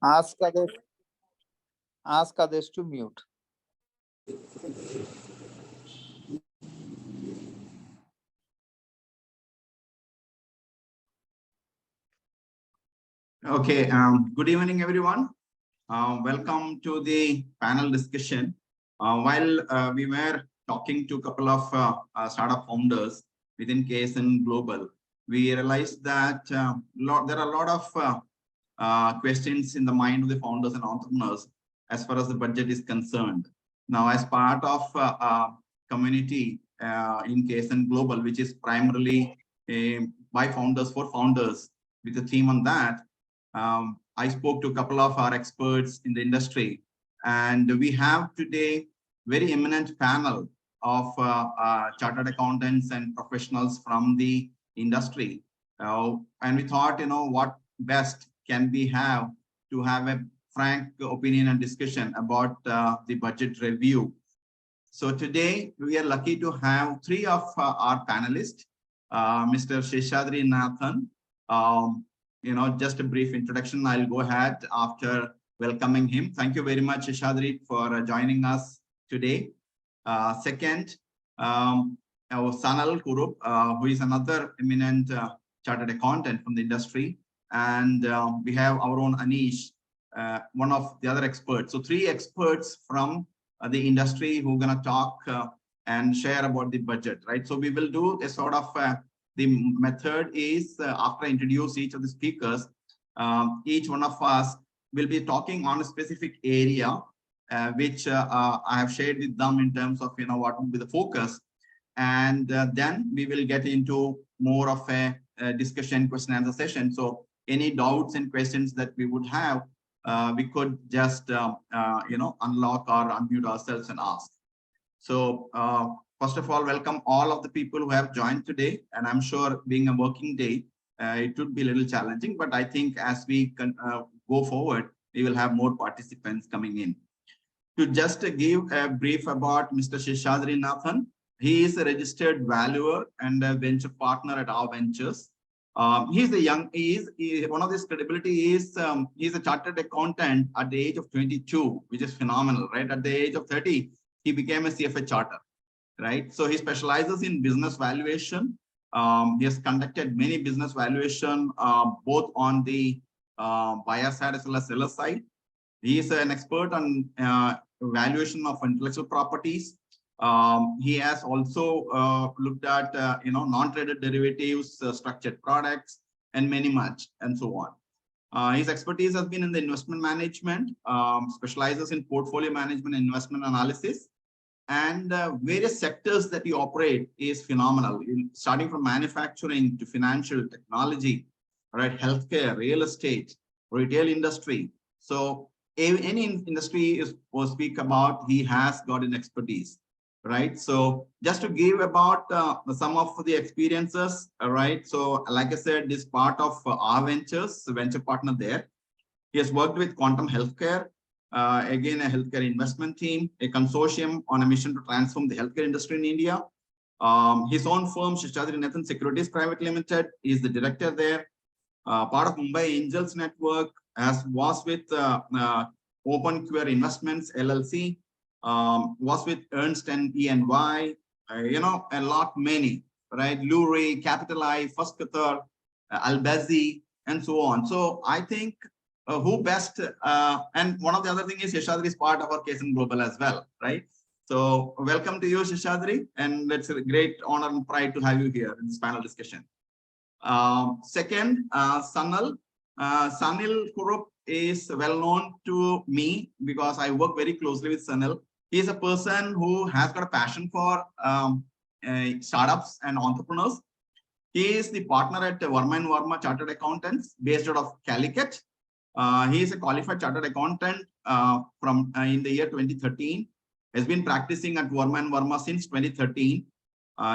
Ask others to mute. Okay, good evening, everyone. Welcome to the panel discussion. While we were talking to a couple of startup founders within KSN Global, we realized that there are a lot of questions in the mind of the founders and entrepreneurs as far as the budget is concerned. Now, as part of community in KSN Global, which is primarily by founders for founders, with a theme on that, I spoke to a couple of our experts in the industry, and we have today very eminent panel of chartered accountants and professionals from the industry. And we thought, what best can we have to have a frank opinion and discussion about the budget review. So today we are lucky to have three of our panelists, Mr. Seshadrinathan. Just a brief introduction. I'll go ahead after welcoming him. Thank you very much, Seshadri, for joining us today. Second, Sanil Kurup, who is another eminent chartered accountant from the industry. And we have our own Aneesh, one of the other experts. So three experts from the industry who are going to talk and share about the budget, right? So we will do a sort of the method is after I introduce each of the speakers, each one of us will be talking on a specific area, which I have shared with them in terms of, what will be the focus. And then we will get into more of a discussion, question and answer session. So any doubts and questions that we would have, we could just, unlock or unmute ourselves and ask. So first of all, welcome all of the people who have joined today. And I'm sure being a working day, it would be a little challenging, but I think as we can go forward, we will have more participants coming in. To just give a brief about Mr. Seshadrinathan, he is a registered valuer and a venture partner at our ventures. One of his credibility is he's a chartered accountant at the age of 22, which is phenomenal, right? At the age of 30, he became a CFA charter, right? So he specializes in business valuation. He has conducted many business valuation, both on the buyer side as well as seller side. He is an expert on valuation of intellectual properties. He has also looked at non-traded derivatives, structured products, and many much, and so on. His expertise has been in the investment management, specializes in portfolio management and investment analysis, and various sectors that he operate is phenomenal, starting from manufacturing to financial technology, right? Healthcare, real estate, retail industry. So any industry will speak about, he has got an expertise, right? So just to give about some of the experiences, right? So like I said, this part of our ventures, the venture partner there. He has worked with Quantum Healthcare, again, a healthcare investment team, a consortium on a mission to transform the healthcare industry in India. His own firm, Seshadrinathan Securities Private Limited, is the director there. Part of Mumbai Angels Network, was with Open Queer Investments LLC, was with Ernst and E&Y, a lot many, right? Lurie, Capital I, First Qatar, Al-Bazi, and so on. So I think who best, and one of the other thing is Seshadri is part of our KSN Global as well, right? So welcome to you, Seshadri, and it's a great honor and pride to have you here in this panel discussion. Second, Sanil Kurup is well known to me because I work very closely with Sanil. He is a person who has got a passion for startups and entrepreneurs. He is the partner at Verma & Verma Chartered Accountants based out of Calicut. He is a qualified chartered accountant from in the year 2013. Has been practicing at Verma & Verma since 2013.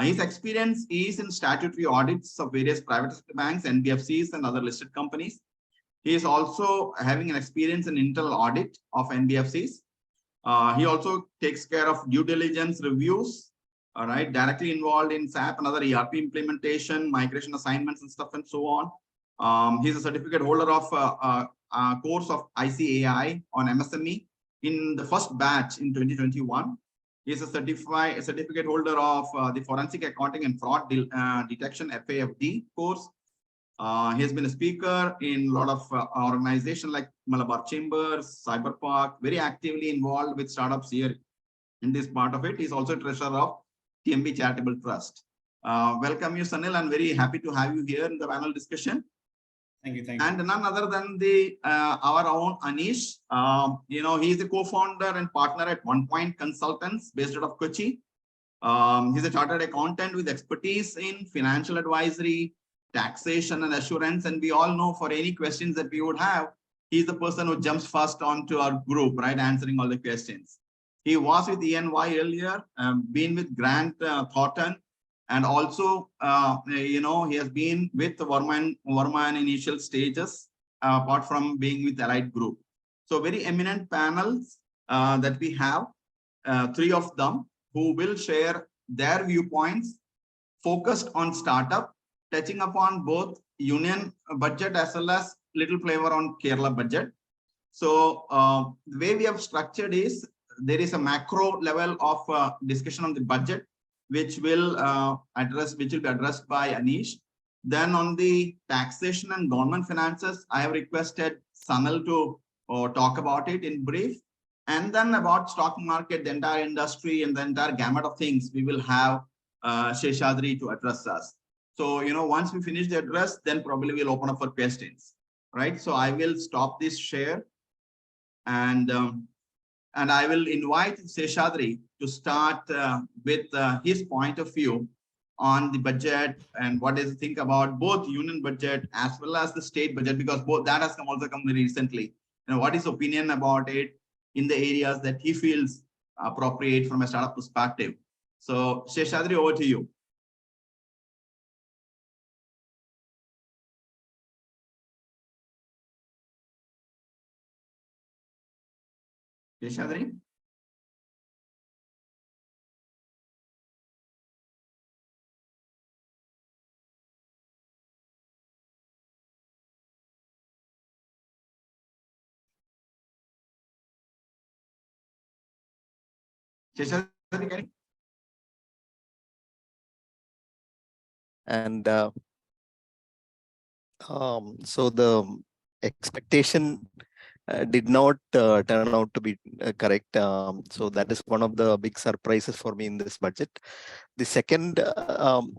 His experience is in statutory audits of various private banks, NBFCs, and other listed companies. He is also having an experience in internal audit of NBFCs. He also takes care of due diligence reviews, all right, directly involved in SAP and other ERP implementation, migration assignments and stuff and so on. He's a certificate holder of course of ICAI on MSME in the first batch in 2021. He is a certificate holder of the Forensic Accounting and Fraud Detection FAFD course. He has been a speaker in a lot of organizations like Malabar Chambers, Cyberpark, very actively involved with startups here in this part of it. He's also treasurer of TMB Charitable Trust. Welcome you, Sanil. I'm very happy to have you here in the panel discussion. Thank you. Thank you. And none other than the our own Aneesh. He's the co-founder and partner at Viewpoint Consultants based out of Kochi. He's a chartered accountant with expertise in financial advisory, taxation and assurance. And we all know for any questions that we would have, he's the person who jumps first onto our group, right? Answering all the questions. He was with ENY earlier, been with Grant Thornton, and also, he has been with Verma in initial stages, apart from being with Allied Group. So very eminent panels that we have, 3 of them, who will share their viewpoints focused on startup, touching upon both union budget as well as little flavor on Kerala budget. So the way we have structured is there is a macro level of discussion on the budget, which will be addressed by Aneesh. Then on the taxation and government finances, I have requested Sanil to talk about it in brief. And then about stock market, the entire industry and the entire gamut of things, we will have Seshadri to address us. So, once we finish the address, then probably we'll open up for questions, right? So I will stop this share and I will invite Seshadri to start with his point of view on the budget and what does he think about both union budget as well as the state budget, because both that has also come very recently. What is opinion about it in the areas that he feels appropriate from a startup perspective. So Seshadri, over to you. Seshadri? And so the expectation did not turn out to be correct. So that is one of the big surprises for me in this budget. The second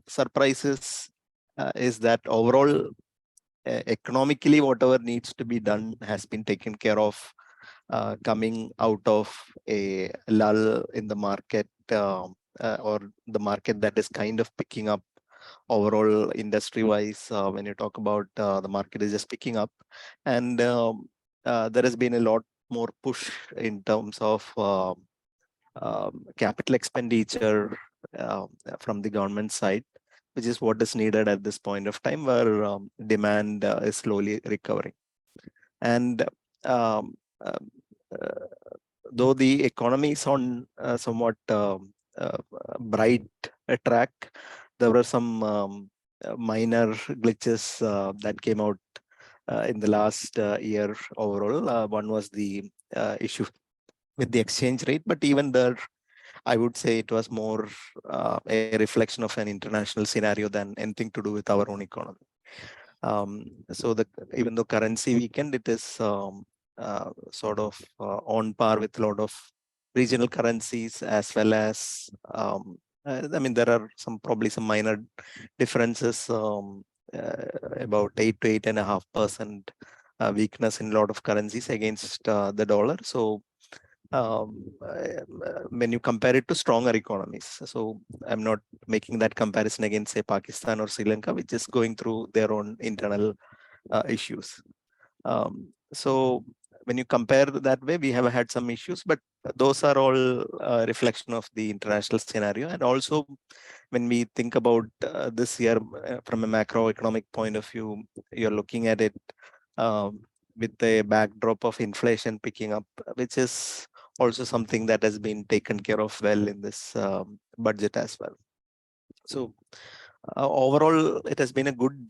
surprise is that overall economically whatever needs to be done has been taken care of, coming out of a lull in the market or the market that is kind of picking up overall industry wise. When you talk about the market is just picking up, and there has been a lot more push in terms of capital expenditure from the government side, which is what is needed at this point of time where demand is slowly recovering. And though the economy is on somewhat bright track, there were some minor glitches that came out in the last year overall. One was the issue with the exchange rate, but even there, I would say it was more a reflection of an international scenario than anything to do with our own economy. So even though currency weakened, it is sort of on par with a lot of regional currencies, as well as there are probably some minor differences, about 8 to 8.5% weakness in a lot of currencies against the dollar. So when you compare it to stronger economies, so I'm not making that comparison against, say, Pakistan or Sri Lanka, which is going through their own internal issues. So when you compare that way, we have had some issues, but those are all a reflection of the international scenario. And also, when we think about this year from a macroeconomic point of view, you're looking at it with a backdrop of inflation picking up, which is also something that has been taken care of well in this budget as well. So overall, it has been a good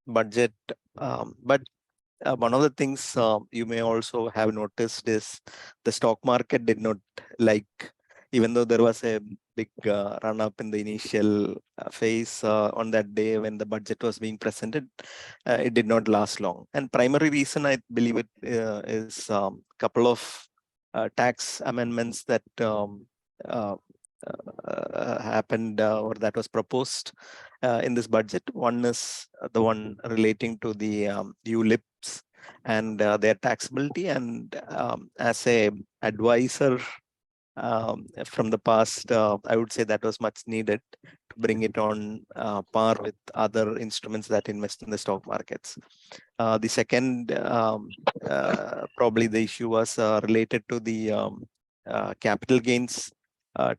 budget, but one of the things you may also have noticed is the stock market did not like, even though there was a big run up in the initial phase on that day when the budget was being presented, it did not last long. And primary reason, I believe it is couple of tax amendments that happened or that was proposed in this budget. One is the one relating to the ULIPs and their taxability. And as a advisor from the past, I would say that was much needed to bring it on par with other instruments that invest in the stock markets. The second, probably the issue was related to the capital gains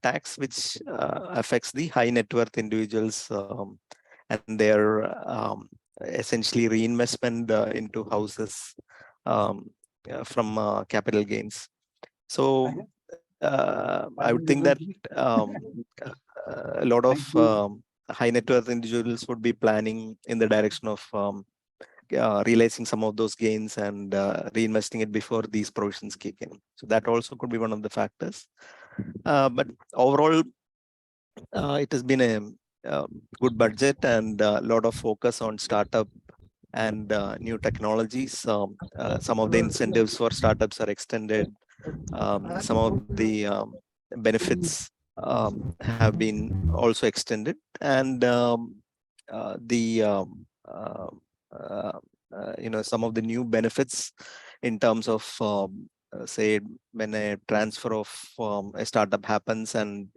tax, which affects the high net worth individuals and their essentially reinvestment into houses from capital gains. So I would think that a lot of high net worth individuals would be planning in the direction of realizing some of those gains and reinvesting it before these provisions kick in. So that also could be one of the factors. But overall, it has been a good budget and a lot of focus on startup and new technologies. Some of the incentives for startups are extended. Some of the benefits have been also extended, and some of the new benefits in terms of say when a transfer of a startup happens and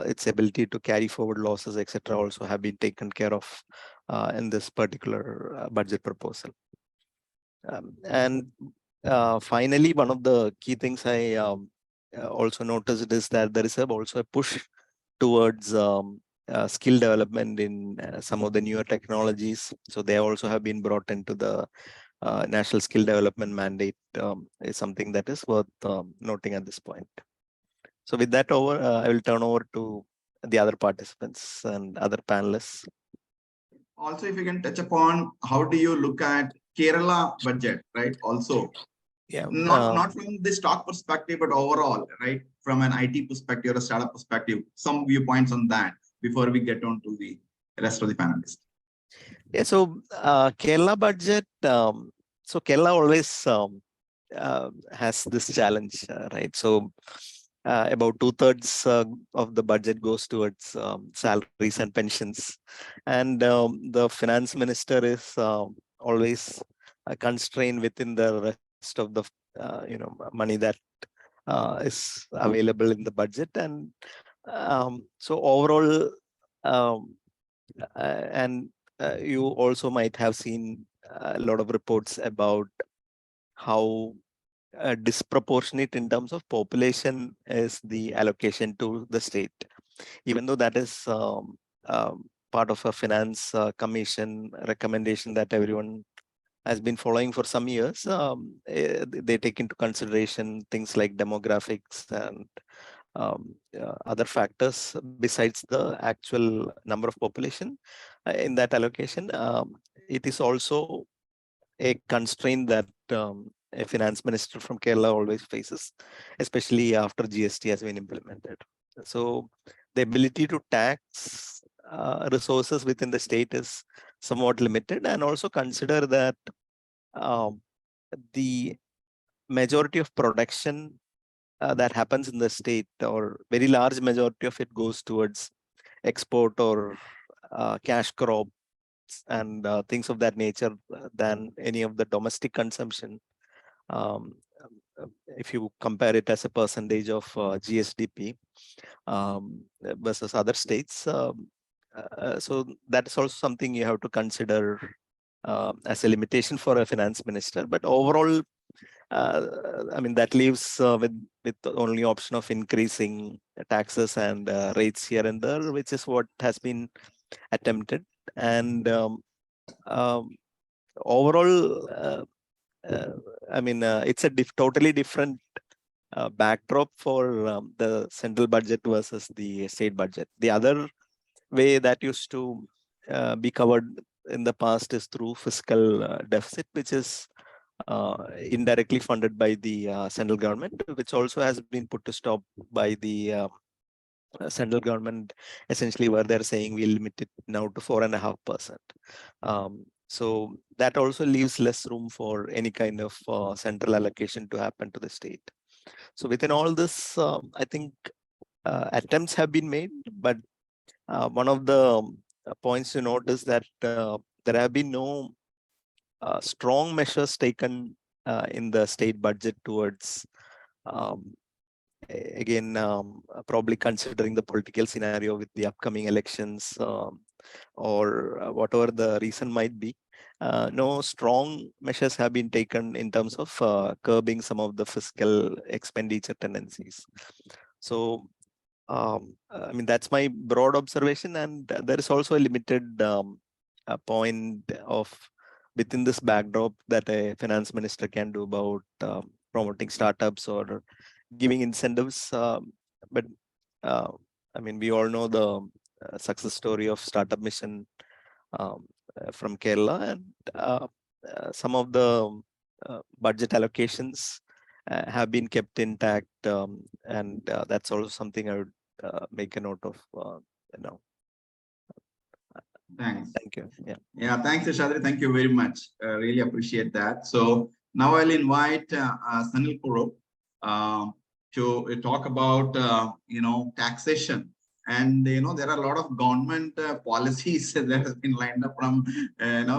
its ability to carry forward losses, etc., also have been taken care of in this particular budget proposal. And finally, one of the key things I also noticed is that there is also a push towards skill development in some of the newer technologies. So they also have been brought into the National Skill Development Mandate, is something that is worth noting at this point. So with that over, I will turn over to the other participants and other panelists. Also, if you can touch upon how do you look at Kerala budget, right? Also, yeah, not from the stock perspective, but overall, right? From an IT perspective or a startup perspective, some viewpoints on that before we get on to the rest of the panelists. Yeah, so Kerala budget, so Kerala always has this challenge, right? So about 2/3 of the budget goes towards salaries and pensions, and the finance minister is always constrained within the rest of the money that is available in the budget. And so overall, and you also might have seen a lot of reports about how disproportionate in terms of population is the allocation to the state, even though that is part of a finance commission recommendation that everyone has been following for some years. They take into consideration things like demographics and other factors besides the actual number of population in that allocation. It is also a constraint that a finance minister from Kerala always faces, especially after GST has been implemented. So the ability to tax resources within the state is somewhat limited, and also consider that the majority of production that happens in the state, or very large majority of it, goes towards export or cash crops and things of that nature than any of the domestic consumption. If you compare it as a percentage of GSDP versus other states. So that is also something you have to consider as a limitation for a finance minister. But overall, I mean, that leaves with the only option of increasing taxes and rates here and there, which is what has been attempted. And overall, I mean, it's a totally different backdrop for the central budget versus the state budget. The other way that used to be covered in the past is through fiscal deficit, which is indirectly funded by the central government, which also has been put to stop by the central government, essentially where they're saying we limit it now to 4.5%. So that also leaves less room for any kind of central allocation to happen to the state. So within all this, I think attempts have been made, but one of the points to note is that there have been no strong measures taken in the state budget towards again, probably considering the political scenario with the upcoming elections or whatever the reason might be, no strong measures have been taken in terms of curbing some of the fiscal expenditure tendencies. So, I mean, that's my broad observation, and there is also a limited point of within this backdrop that a finance minister can do about promoting startups or giving incentives. But I mean, we all know the success story of Startup Mission from Kerala, and some of the budget allocations have been kept intact, and that's also something I would make a note of. Thanks. Thank you. Yeah, thanks, Seshadri. Thank you very much. Really appreciate that. So now I'll invite Sanil Kurup to talk about taxation. And there are a lot of government policies that has been lined up from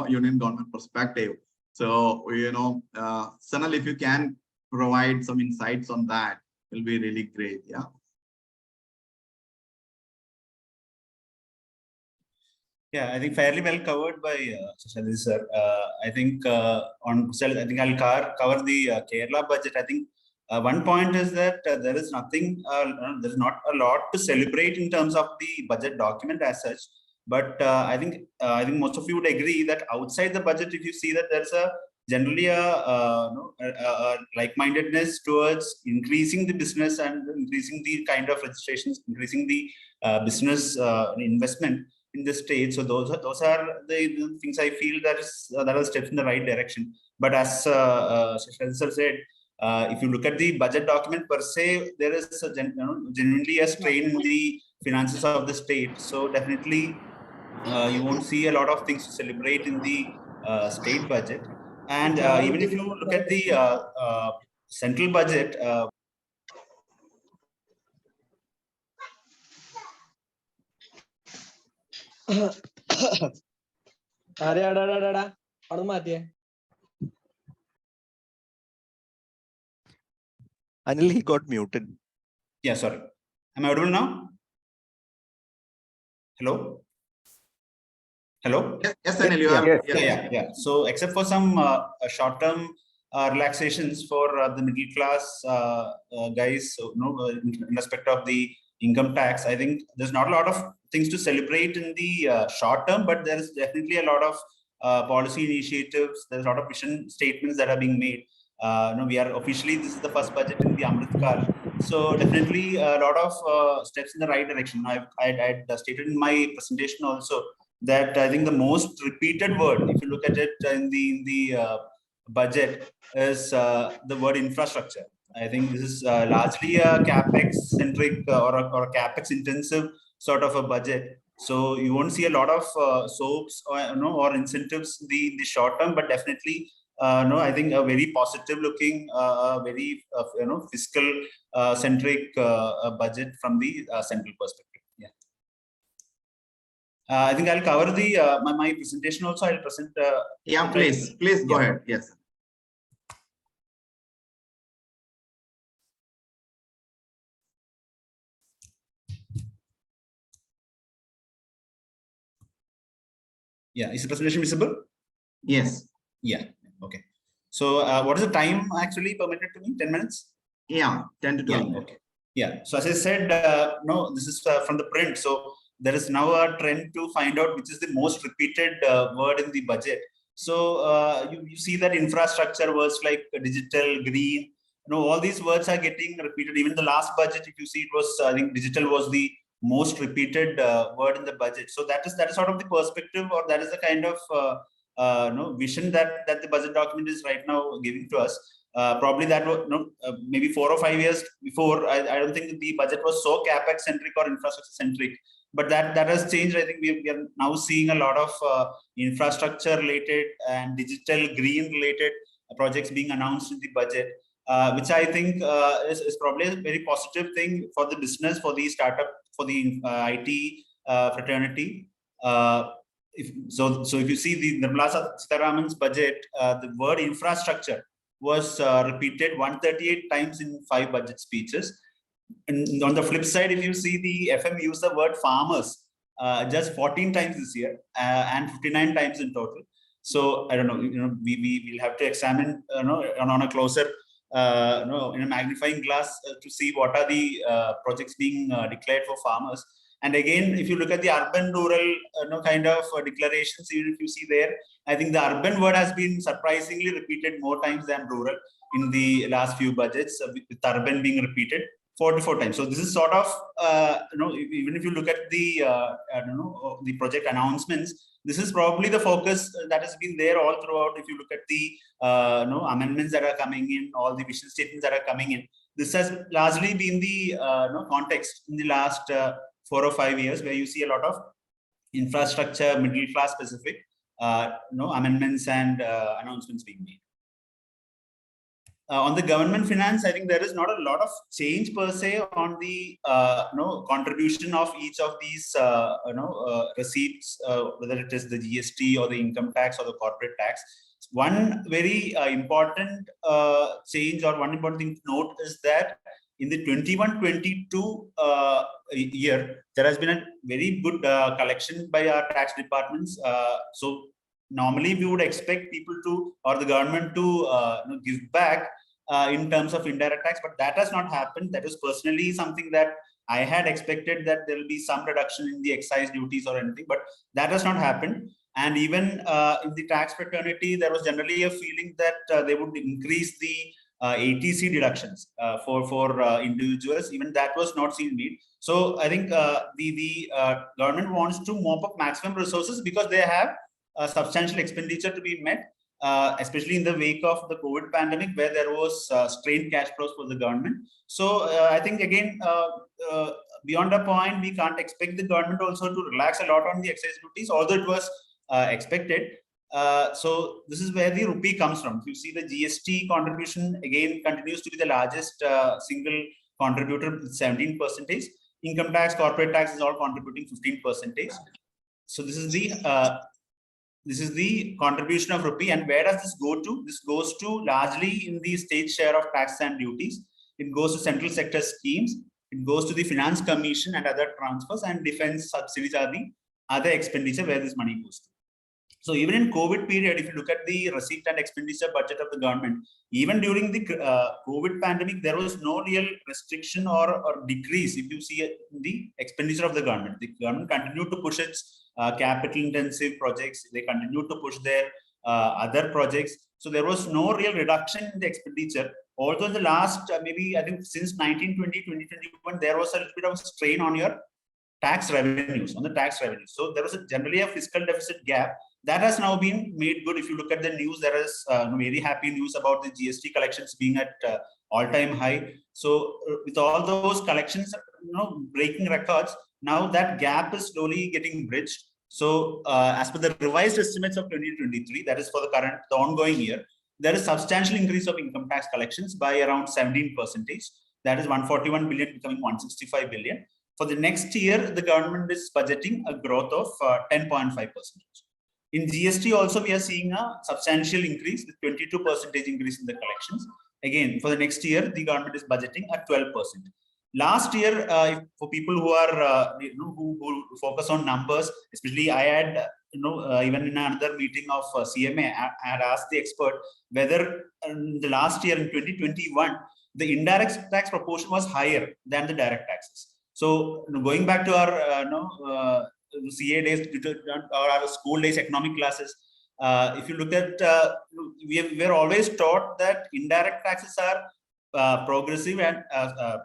union government perspective. So Sanil, if you can provide some insights on that, will be really great. Yeah. Yeah, I think fairly well covered by Seshadri sir. I think I'll cover the Kerala budget. I think one point is that there is nothing, there's not a lot to celebrate in terms of the budget document as such. But I think most of you would agree that outside the budget, if you see that there's generally a like-mindedness towards increasing the business and increasing the kind of registrations, increasing the business investment in the state. So those are the things I feel that are steps in the right direction. But as Seshadri sir said, if you look at the budget document per se, there is genuinely a strain in the finances of the state. So definitely you won't see a lot of things to celebrate in the state budget. And even if you look at the central budget, Anil, he got muted. Yeah, sorry. Am I audible now? Hello? Hello? Yes, Anil, you are. Yeah. So except for some short-term relaxations for the middle class guys, in respect of the income tax, I think there's not a lot of things to celebrate in the short term, but there is definitely a lot of policy initiatives. There's a lot of vision statements that are being made. We are officially, this is the first budget in the Amrit Kal. So definitely a lot of steps in the right direction. I stated in my presentation also that I think the most repeated word, if you look at it in the budget, is the word infrastructure. I think this is largely a capex centric or a capex intensive sort of a budget. So you won't see a lot of soaps or incentives in the short term, but definitely I think a very positive looking, very fiscal centric budget from the central perspective. Yeah. I think I'll cover the my presentation also. I'll present. Yeah, please go ahead. Yes. Yeah, is the presentation visible? Yes. Yeah. Okay. So what is the time actually permitted to me? 10 minutes? Yeah, 10 to 12 minutes. Okay. Yeah. So as I said, no, this is from the print. So there is now a trend to find out which is the most repeated word in the budget. So you see that infrastructure words like digital, green, all these words are getting repeated. Even the last budget, if you see, it was, I think digital was the most repeated word in the budget. So that is sort of the perspective, or that is the kind of vision that the budget document is right now giving to us. Probably that was maybe 4 or 5 years before. I don't think the budget was so capex centric or infrastructure centric, but that has changed. I think we are now seeing a lot of infrastructure related and digital green related projects being announced in the budget, which I think is probably a very positive thing for the business, for the startup, for the IT fraternity. If you see the Nirmala Sitharaman's budget, the word infrastructure was repeated 138 times in 5 budget speeches. And on the flip side, if you see the FM use the word farmers just 14 times this year and 59 times in total. So I don't know, we will have to examine, on a closer, in a magnifying glass to see what are the projects being declared for farmers. And again, if you look at the urban-rural kind of declarations, even if you see there, I think the urban word has been surprisingly repeated more times than rural in the last few budgets, with urban being repeated 44 times. So this is sort of, even if you look at the, the project announcements, this is probably the focus that has been there all throughout. If you look at the amendments that are coming in, all the vision statements that are coming in, this has largely been the context in the last 4 or 5 years, where you see a lot of infrastructure, middle class specific, amendments and announcements being made. On the government finance, I think there is not a lot of change per se on the contribution of each of these receipts, whether it is the GST or the income tax or the corporate tax. One very important change, or one important thing to note, is that in the 21-22 year, there has been a very good collection by our tax departments. So normally we would expect people to, or the government to give back in terms of indirect tax, but that has not happened. That was personally something that I had expected, that there will be some reduction in the excise duties or anything, but that has not happened. And even in the tax fraternity, there was generally a feeling that they would increase the ATC deductions for individuals. Even that was not seen need. So I think the government wants to mop up maximum resources because they have substantial expenditure to be met, especially in the wake of the COVID pandemic, where there was strained cash flows for the government. So I think again, beyond a point, we can't expect the government also to relax a lot on the excise duties, although it was expected. So this is where the rupee comes from. If you see the GST contribution, again, continues to be the largest single contributor with 17%. Income tax, corporate tax is all contributing 15%. So this is the contribution of rupee. And where does this go to? This goes to largely in the state share of tax and duties. It goes to central sector schemes. It goes to the finance commission and other transfers, and defense subsidies are the other expenditure where this money goes to. So even in COVID period, if you look at the receipt and expenditure budget of the government, even during the COVID pandemic, there was no real restriction or decrease. If you see the expenditure of the government continued to push its capital intensive projects. They continued to push their other projects. So there was no real reduction in the expenditure. Although in the last, maybe I think since 1920, 2021, there was a little bit of strain on your tax revenues, So there was generally a fiscal deficit gap. That has now been made good. If you look at the news, there is very happy news about the GST collections being at all-time high. So with all those collections, breaking records, now that gap is slowly getting bridged. So as per the revised estimates of 2023, that is for the ongoing year, there is substantial increase of income tax collections by around 17%. That is 141 billion becoming 165 billion. For the next year, the government is budgeting a growth of 10.5%. In GST also, we are seeing a substantial increase with 22% increase in the collections. Again, for the next year, the government is budgeting at 12%. Last year, for people who are who focus on numbers, especially I had even in another meeting of CMA, I had asked the expert whether in the last year in 2021 the indirect tax proportion was higher than the direct taxes. So going back to our CA days or our school days economic classes, if you look at, we are always taught that indirect taxes are progressive and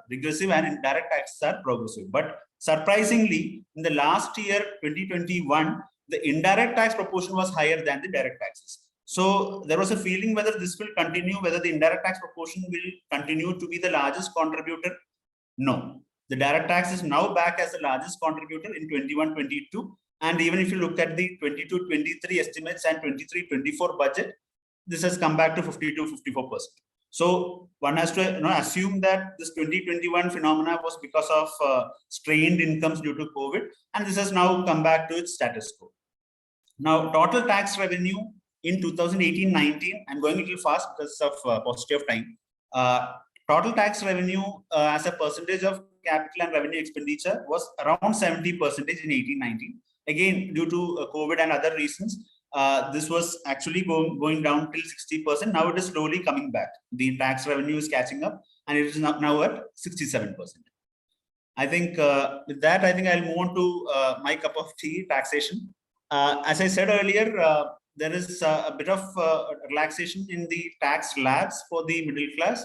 regressive, and indirect taxes are progressive. But surprisingly, in the last year, 2021, the indirect tax proportion was higher than the direct taxes. So there was a feeling whether this will continue, whether the indirect tax proportion will continue to be the largest contributor. No, the direct tax is now back as the largest contributor in 21-22. And even if you look at the 22-23 estimates and 23-24 budget, this has come back to 52-54%. So one has to assume that this 2021 phenomena was because of strained incomes due to COVID, and this has now come back to its status quo. Now, total tax revenue in 2018-19, I'm going a little fast because of paucity of time. Total tax revenue as a percentage of capital and revenue expenditure was around 70% in 18-19. Again, due to COVID and other reasons, this was actually going down till 60%. Now it is slowly coming back. The tax revenue is catching up, and it is now at 67%. I think with that, I think I'll move on to my cup of tea, taxation. As I said earlier, there is a bit of relaxation in the tax slabs for the middle class.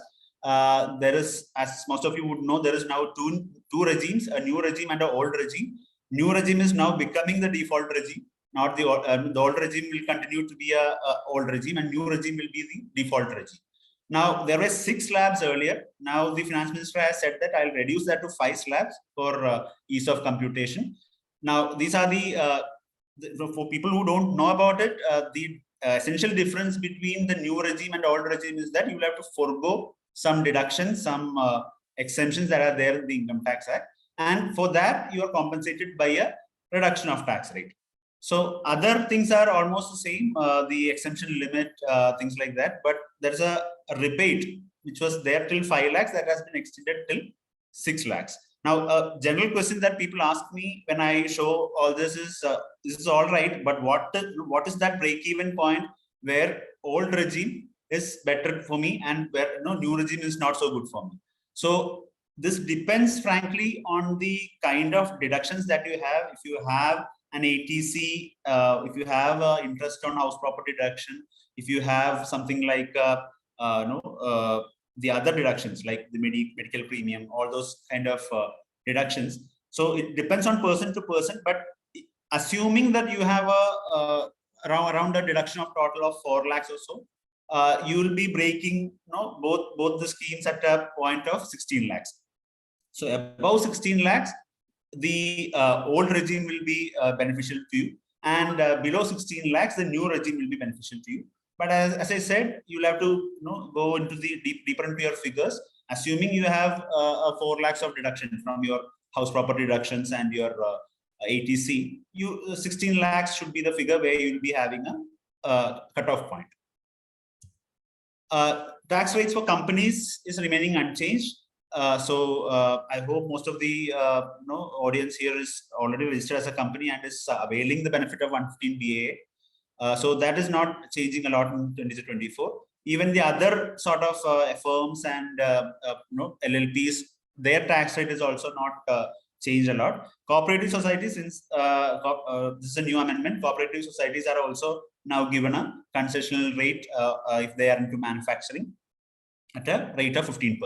There is, as most of you would know, there is now two regimes, a new regime and an old regime. New regime is now becoming the default regime. Not the old regime will continue to be a old regime, and new regime will be the default regime. Now, there were 6 slabs earlier. Now, the finance minister has said that I'll reduce that to 5 slabs for ease of computation. Now, these are for people who don't know about it, the essential difference between the new regime and old regime is that you will have to forego some deductions, some exemptions that are there in the Income Tax Act. And for that, you are compensated by a reduction of tax rate. So other things are almost the same, the exemption limit, things like that. But there's a rebate which was there till 5 lakhs that has been extended till 6 lakhs. Now, a general question that people ask me when I show all this is all right, but what is that break-even point where old regime is better for me and where new regime is not so good for me? So this depends, frankly, on the kind of deductions that you have. If you have an ATC, if you have interest on house property deduction, if you have something like the other deductions like the medical premium, all those kind of deductions. So it depends on person to person, but assuming that you have around a deduction of total of 4 lakhs or so, you will be breaking both the schemes at a point of 16 lakhs. So above 16 lakhs, the old regime will be beneficial to you, and below 16 lakhs, the new regime will be beneficial to you. But as I said, you'll have to go into the deeper into your figures, assuming you have 4 lakhs of deduction from your house property deductions and your ATC. 16 lakhs should be the figure where you will be having a cutoff point. Tax rates for companies is remaining unchanged. So I hope most of the audience here is already registered as a company and is availing the benefit of 115 BAA. So that is not changing a lot in 2024. Even the other sort of firms and LLPs, their tax rate is also not changed a lot. Cooperative societies, since this is a new amendment, cooperative societies are also now given a concessional rate if they are into manufacturing at a rate of 15%.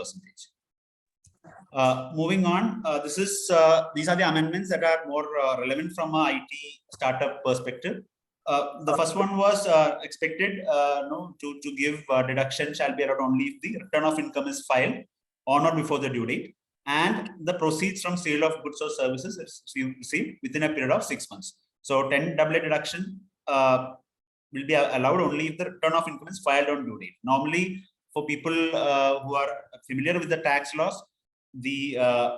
Moving on, these are the amendments that are more relevant from a IT startup perspective. The first one was expected to give deduction shall be allowed only if the return of income is filed on or before the due date, and the proceeds from sale of goods or services is received within a period of 6 months. So 10 AA deduction will be allowed only if the return of income is filed on due date. Normally, for people who are familiar with the tax laws, the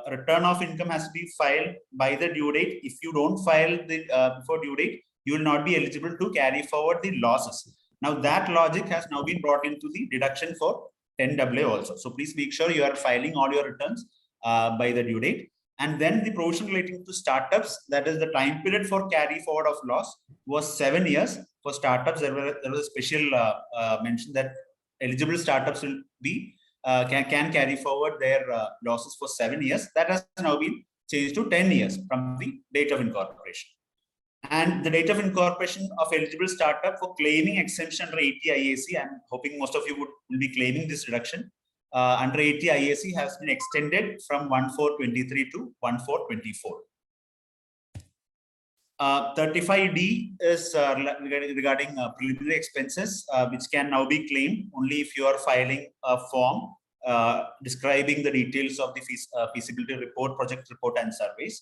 return of income has to be filed by the due date. If you don't file the before due date, you will not be eligible to carry forward the losses. Now that logic has now been brought into the deduction for 10 AA also. So please make sure you are filing all your returns by the due date. And then the provision relating to startups, that is the time period for carry forward of loss was 7 years. For startups, there was a special mention that eligible startups will be can carry forward their losses for 7 years. That has now been changed to 10 years from the date of incorporation. And the date of incorporation of eligible startup for claiming exemption under 80 IAC, I'm hoping most of you will be claiming this reduction, under 80 IAC has been extended from 1/4/23 to 1/4/24. 35D is regarding preliminary expenses, which can now be claimed only if you are filing a form describing the details of the feasibility report, project report, and surveys.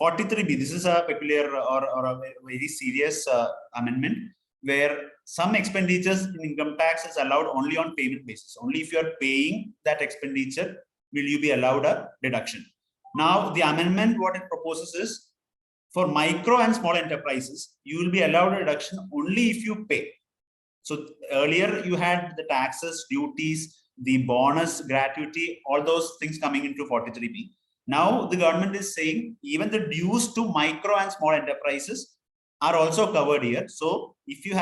43B, this is a peculiar or a very serious amendment where some expenditures in income tax is allowed only on payment basis. Only if you are paying that expenditure will you be allowed a deduction. Now, the amendment, what it proposes is, for micro and small enterprises, you will be allowed a deduction only if you pay. So earlier you had the taxes, duties, the bonus, gratuity, all those things coming into 43B. Now the government is saying even the dues to micro and small enterprises are also covered here. So if you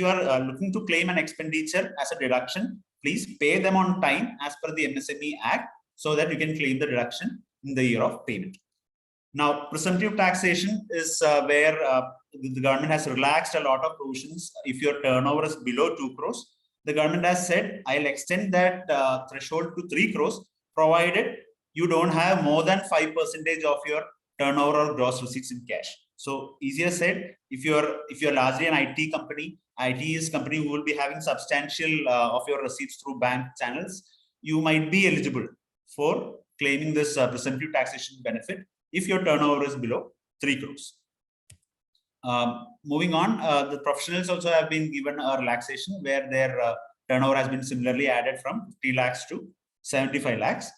are looking to claim an expenditure as a deduction, please pay them on time as per the MSME Act so that you can claim the deduction in the year of payment. Now, presumptive taxation is where the government has relaxed a lot of provisions. If your turnover is below 2 crores, the government has said, I'll extend that threshold to 3 crores, provided you don't have more than 5% of your turnover or gross receipts in cash. So easier said, if you're largely an IT company, IT is company who will be having substantial of your receipts through bank channels, you might be eligible for claiming this presumptive taxation benefit if your turnover is below 3 crores. Moving on, the professionals also have been given a relaxation where their turnover has been similarly added from 50 lakhs to 75 lakhs.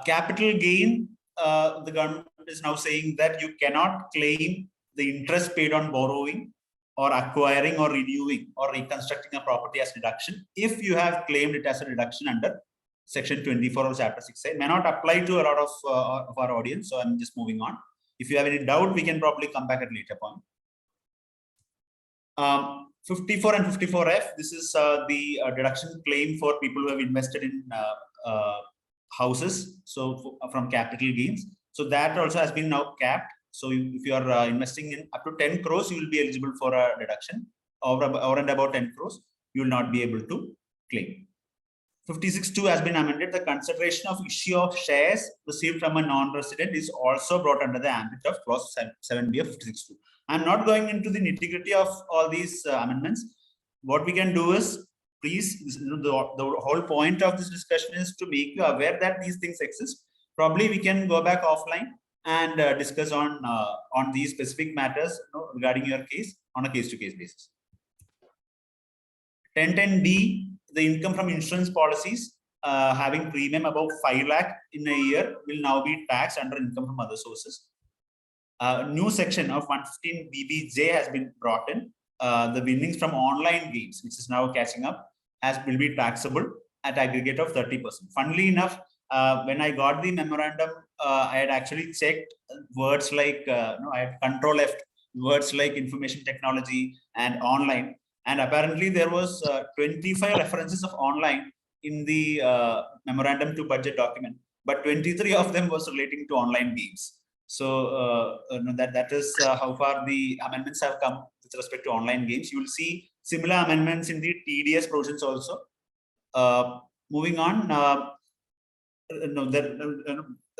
Capital gain, the government is now saying that you cannot claim the interest paid on borrowing or acquiring or renewing or reconstructing a property as deduction if you have claimed it as a deduction under Section 24 of Chapter 6A. May not apply to a lot of our audience, so I'm just moving on. If you have any doubt, we can probably come back at a later point. 54 and 54F, this is the deduction claim for people who have invested in houses, so from capital gains. So that also has been now capped. So if you are investing in up to 10 crores, you will be eligible for a deduction. Over and about 10 crores, you will not be able to claim. 56(2) has been amended. The consideration of issue of shares received from a non-resident is also brought under the ambit of clause 7B of 56(2). I'm not going into the nitty-gritty of all these amendments. What we can do is, please, the whole point of this discussion is to make you aware that these things exist. Probably we can go back offline and discuss on these specific matters, regarding your case on a case-to-case basis. 1010D, the income from insurance policies having premium above 5 lakh in a year will now be taxed under income from other sources. New section of 115 BBJ has been brought in. The winnings from online games, which is now catching up, will be taxable at aggregate of 30%. Funnily enough, when I got the memorandum, I had actually checked words like I had control F, words like information technology and online. And apparently there was 25 references of online in the memorandum to budget document, but 23 of them was relating to online games. So that is how far the amendments have come with respect to online games. You will see similar amendments in the TDS provisions also. Moving on,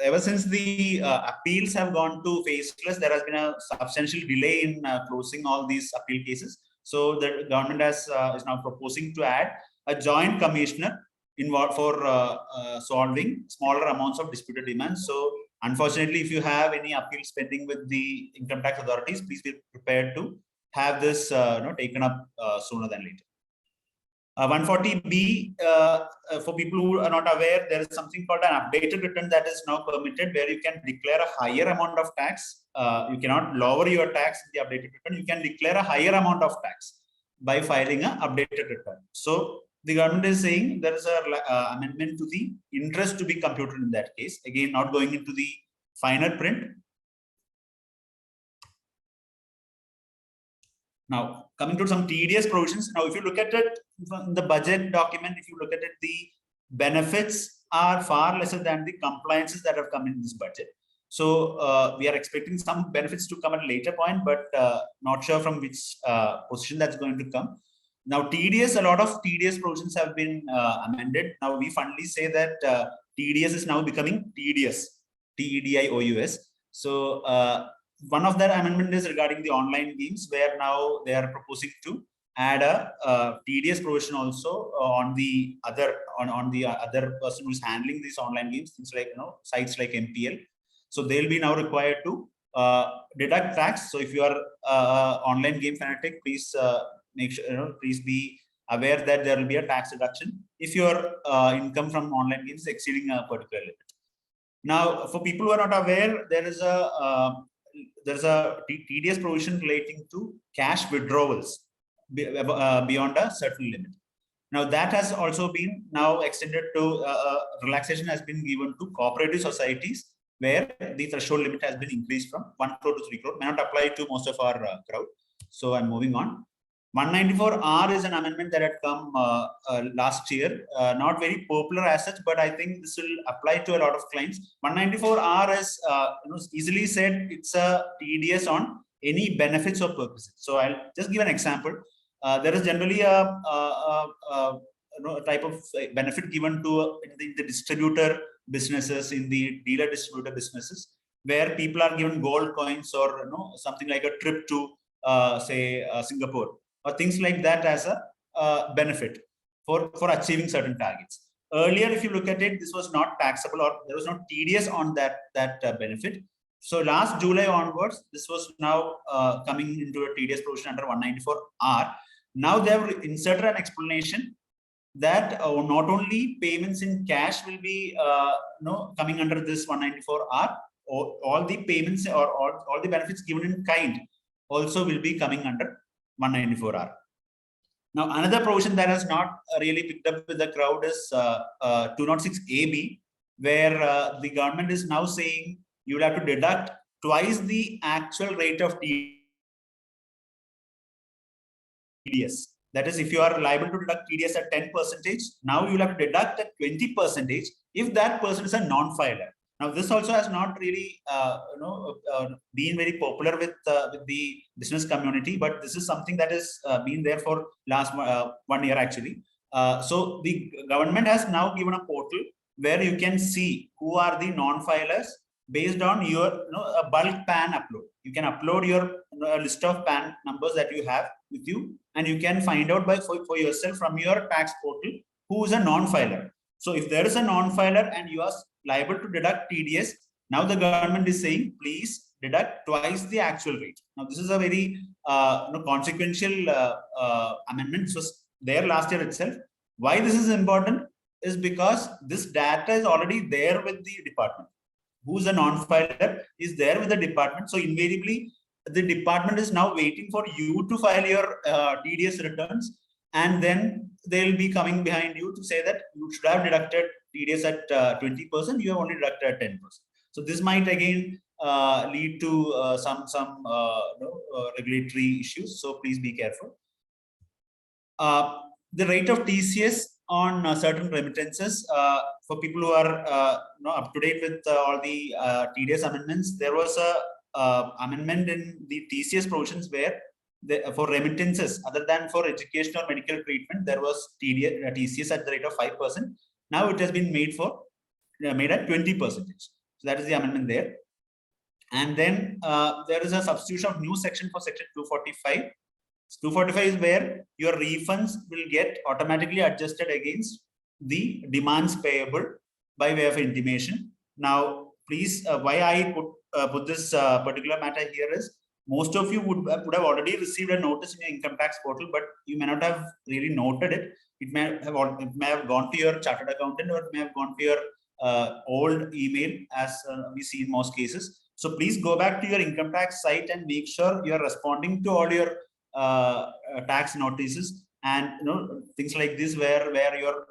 ever since the appeals have gone to faceless, there has been a substantial delay in closing all these appeal cases. So the government is now proposing to add a joint commissioner involved for solving smaller amounts of disputed demands. So unfortunately, if you have any appeals pending with the income tax authorities, please be prepared to have this taken up sooner than later. 140B, for people who are not aware, there is something called an updated return that is now permitted, where you can declare a higher amount of tax. You cannot lower your tax in the updated return. You can declare a higher amount of tax by filing an updated return. So the government is saying there is a amendment to the interest to be computed in that case. Again, not going into the finer print. Now, coming to some TDS provisions. Now, if you look at it in the budget document, if you look at it, the benefits are far lesser than the compliances that have come in this budget. So we are expecting some benefits to come at a later point, but not sure from which position that's going to come. Now, TDS, a lot of TDS provisions have been amended. Now, we finally say that TDS is now becoming TDS, TEDIOUS. So, one of their amendment is regarding the online games, where now they are proposing to add a TDS provision also on the other person who's handling these online games, things like sites like MPL. So they'll be now required to deduct tax. So if you are online game fanatic, please make sure please be aware that there will be a tax deduction if your income from online games is exceeding a particular limit. Now, for people who are not aware, there's a TDS provision relating to cash withdrawals beyond a certain limit. Now that has also been now extended to relaxation has been given to cooperative societies, where the threshold limit has been increased from 1 crore to 3 crore. May not apply to most of our crowd. So I'm moving on. 194R is an amendment that had come last year. Not very popular as such, but I think this will apply to a lot of clients. 194R is easily said it's a TDS on any benefits or purposes. So I'll just give an example. There is generally a type of benefit given to the distributor businesses, in the dealer distributor businesses, where people are given gold coins or something like a trip to say Singapore or things like that as a benefit for achieving certain targets. Earlier, if you look at it, this was not taxable, or there was no TDS on that benefit. So last July onwards, this was now coming into a TDS provision under 194R. Now they have inserted an explanation that not only payments in cash will be coming under this 194R, or all the payments or all the benefits given in kind also will be coming under 194R. Now, another provision that has not really picked up with the crowd is 206AB, where the government is now saying you will have to deduct twice the actual rate of TDS. That is, if you are liable to deduct TDS at 10%, now you will have to deduct at 20% if that person is a non-filer. Now, this also has not really been very popular with the business community, but this is something that has been there for last 1 year actually. So the government has now given a portal where you can see who are the non-filers based on your a bulk PAN upload. You can upload your list of PAN numbers that you have with you, and you can find out for yourself from your tax portal who is a non-filer. So if there is a non-filer and you are liable to deduct TDS, now the government is saying please deduct twice the actual rate. Now this is a very consequential amendment. This was there last year itself. Why this is important is because this data is already there with the department. Who's a non-filer is there with the department. So invariably, the department is now waiting for you to file your TDS returns, and then they'll be coming behind you to say that you should have deducted TDS at 20%, you have only deducted at 10%. So this might again lead to some regulatory issues. So please be careful. The rate of TCS on certain remittances, for people who are up to date with all the TDS amendments, there was a amendment in the TCS provisions where for remittances other than for education or medical treatment, there was TCS at the rate of 5%. Now it has been made at 20%. So that is the amendment there. And then there is a substitution of new section for section 245. 245 is where your refunds will get automatically adjusted against the demands payable by way of intimation. Now, please, why I put this particular matter here is most of you would have already received a notice in your income tax portal, but you may not have really noted it. It may have gone to your chartered accountant, or it may have gone to your old email, as we see in most cases. So please go back to your income tax site and make sure you are responding to all your tax notices and things like this, where your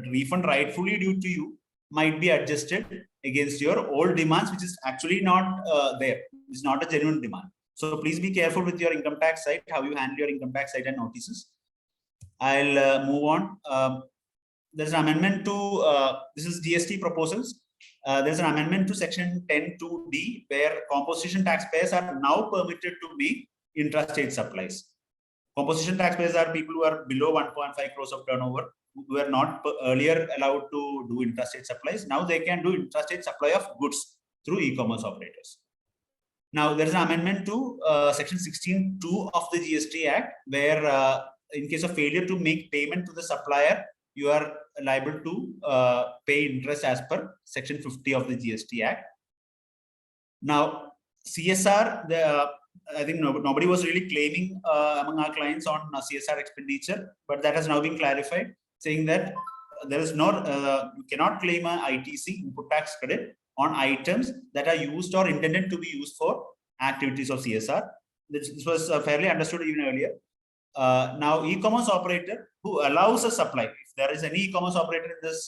refund rightfully due to you might be adjusted against your old demands, which is actually not there. It's not a genuine demand. So please be careful with your income tax site, how you handle your income tax site and notices. I'll move on. There's an amendment to this is GST proposals. There's an amendment to section 10(2)D, where composition taxpayers are now permitted to make intrastate supplies. Composition taxpayers are people who are below 1.5 crores of turnover, who were not earlier allowed to do intrastate supplies. Now they can do intrastate supply of goods through e-commerce operators. Now there is an amendment to section 16(2) of the GST Act, where in case of failure to make payment to the supplier, you are liable to pay interest as per section 50 of the GST Act. Now CSR, I think nobody was really claiming among our clients on CSR expenditure, but that has now been clarified, saying that there is no, you cannot claim a ITC, input tax credit, on items that are used or intended to be used for activities of CSR. This was fairly understood even earlier. Now, e-commerce operator who allows a supply, if there is any e-commerce operator in this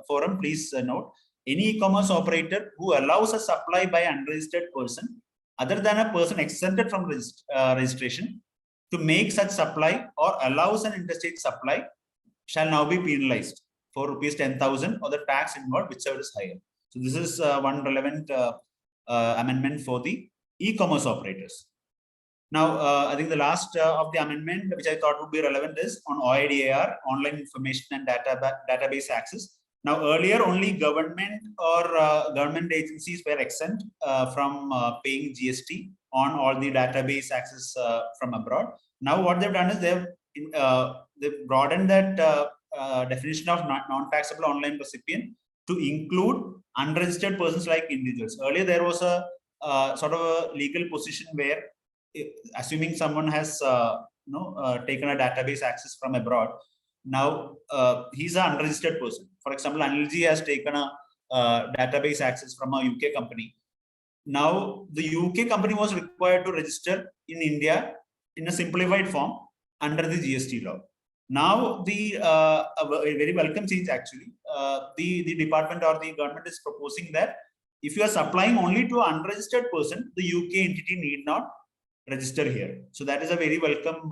forum, please note, any e-commerce operator who allows a supply by an unregistered person other than a person exempted from registration to make such supply or allows an interstate supply shall now be penalized for rupees 10,000 or the tax involved, whichever is higher. So this is one relevant amendment for the e-commerce operators. Now, I think the last of the amendment, which I thought would be relevant, is on OIDAR, Online Information and Database Access. Now, earlier only government or government agencies were exempt from paying GST on all the database access from abroad. Now, what they've done is they've broadened that definition of non-taxable online recipient to include unregistered persons like individuals. Earlier, there was a sort of a legal position where, assuming someone has taken a database access from abroad, now he's an unregistered person. For example, Anil ji has taken a database access from a UK company. Now the UK company was required to register in India in a simplified form under the GST law. Now the a very welcome change actually. The department or the government is proposing that if you are supplying only to an unregistered person, the UK entity need not register here. So that is a very welcome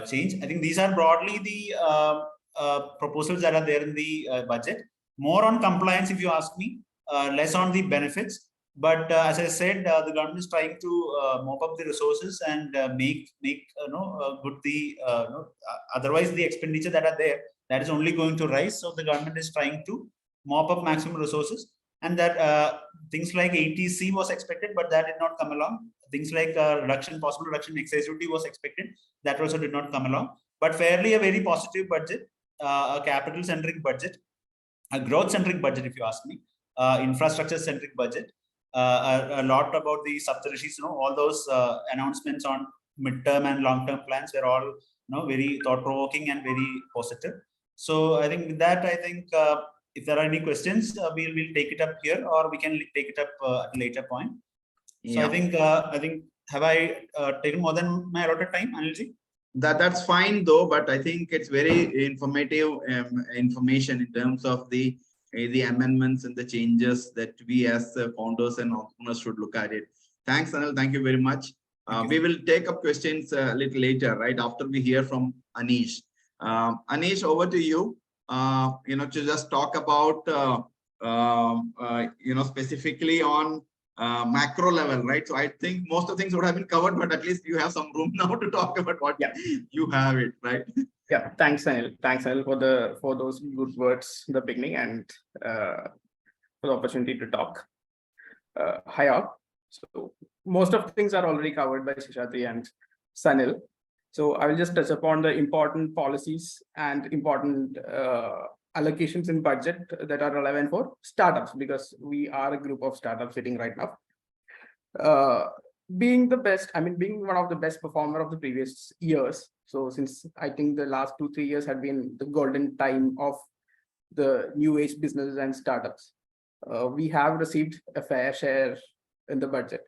change. I think these are broadly the proposals that are there in the budget. More on compliance, if you ask me, less on the benefits. But as I said, the government is trying to mop up the resources and make good the otherwise the expenditure that are there, that is only going to rise. So the government is trying to mop up maximum resources, and that things like ATC was expected, but that did not come along. Things like possible reduction in excise duty was expected, that also did not come along. But fairly a very positive budget, a capital-centric budget, a growth-centric budget, if you ask me, infrastructure-centric budget. A lot about the subsidies, all those announcements on midterm and long-term plans were all very thought-provoking and very positive. So I think with that, if there are any questions, we'll take it up here, or we can take it up at a later point. So yeah. I think have I taken more than my allotted time, Anilji? That's fine though, but I think it's very informative information in terms of the amendments and the changes that we as founders and entrepreneurs should look at it. Thanks, Anil. Thank you very much. We will take up questions a little later, right after we hear from Aneesh. Aneesh, over to you. To just talk about specifically on macro level, right? So I think most of the things would have been covered, but at least you have some room now to talk about what you have it, right? Yeah, thanks, Sanil. Thanks, Sanil, for those good words in the beginning and for the opportunity to talk. Hi all. So most of the things are already covered by Seshadri and Sanil. So I will just touch upon the important policies and important allocations in budget that are relevant for startups, because we are a group of startups sitting right now. Being one of the best performer of the previous years. So since I think the last 2-3 years had been the golden time of the new age businesses and startups, we have received a fair share in the budget.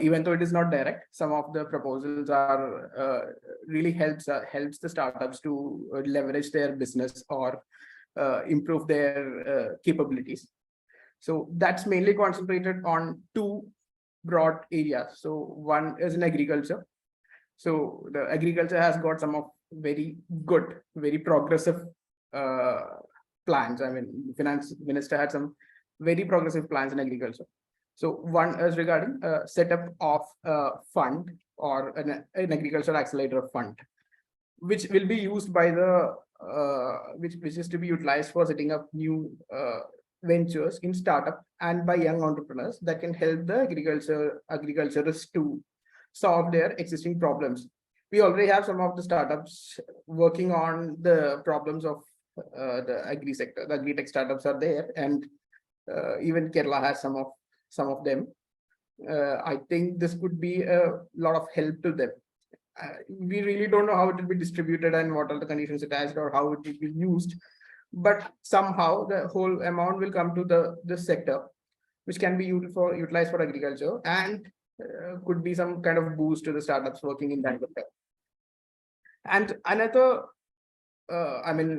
Even though it is not direct, some of the proposals are really helps the startups to leverage their business or improve their capabilities. So that's mainly concentrated on two broad areas. So one is in agriculture. So the agriculture has got some of very good, very progressive plans. I mean, finance minister had some very progressive plans in agriculture. So one is regarding setup of a fund or an agricultural accelerator fund, which will be used by the which is to be utilized for setting up new ventures in startup and by young entrepreneurs that can help the agriculturists to solve their existing problems. We already have some of the startups working on the problems of the agri sector. The agri-tech startups are there, and even Kerala has some of them. I think this could be a lot of help to them. We really don't know how it will be distributed and what are the conditions attached or how it will be used, but somehow the whole amount will come to this sector, which can be utilized for agriculture, and could be some kind of boost to the startups working in that sector. And another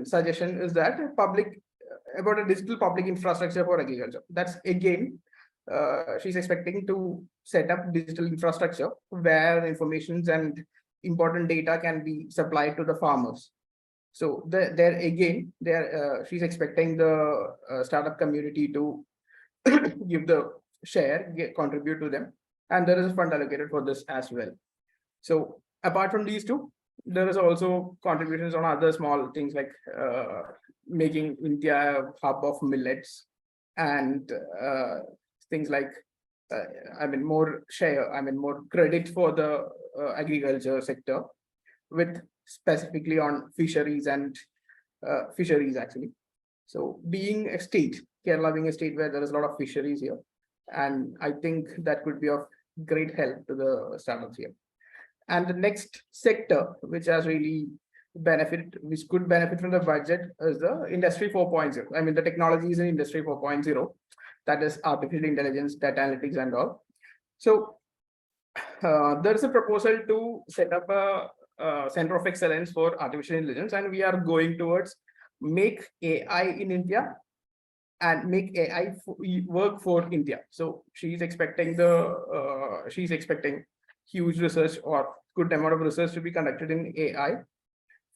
suggestion is that about a digital public infrastructure for agriculture. That's again, she's expecting to set up digital infrastructure where informations and important data can be supplied to the farmers. So she's expecting the startup community to give the share, contribute to them, and there is a fund allocated for this as well. So apart from these two, there is also contributions on other small things like making India a hub of millets and things like more credit for the agriculture sector, with specifically on fisheries and fisheries actually. So being a state, Kerala being a state where there is a lot of fisheries here, and I think that could be of great help to the startups here. And the next sector, which has really which could benefit from the budget, is the Industry 4.0. The technologies in Industry 4.0, that is artificial intelligence, data analytics, and all. So there is a proposal to set up a center of excellence for artificial intelligence, and we are going towards make AI in India and make AI work for India. So she's expecting huge research or good amount of research to be conducted in AI.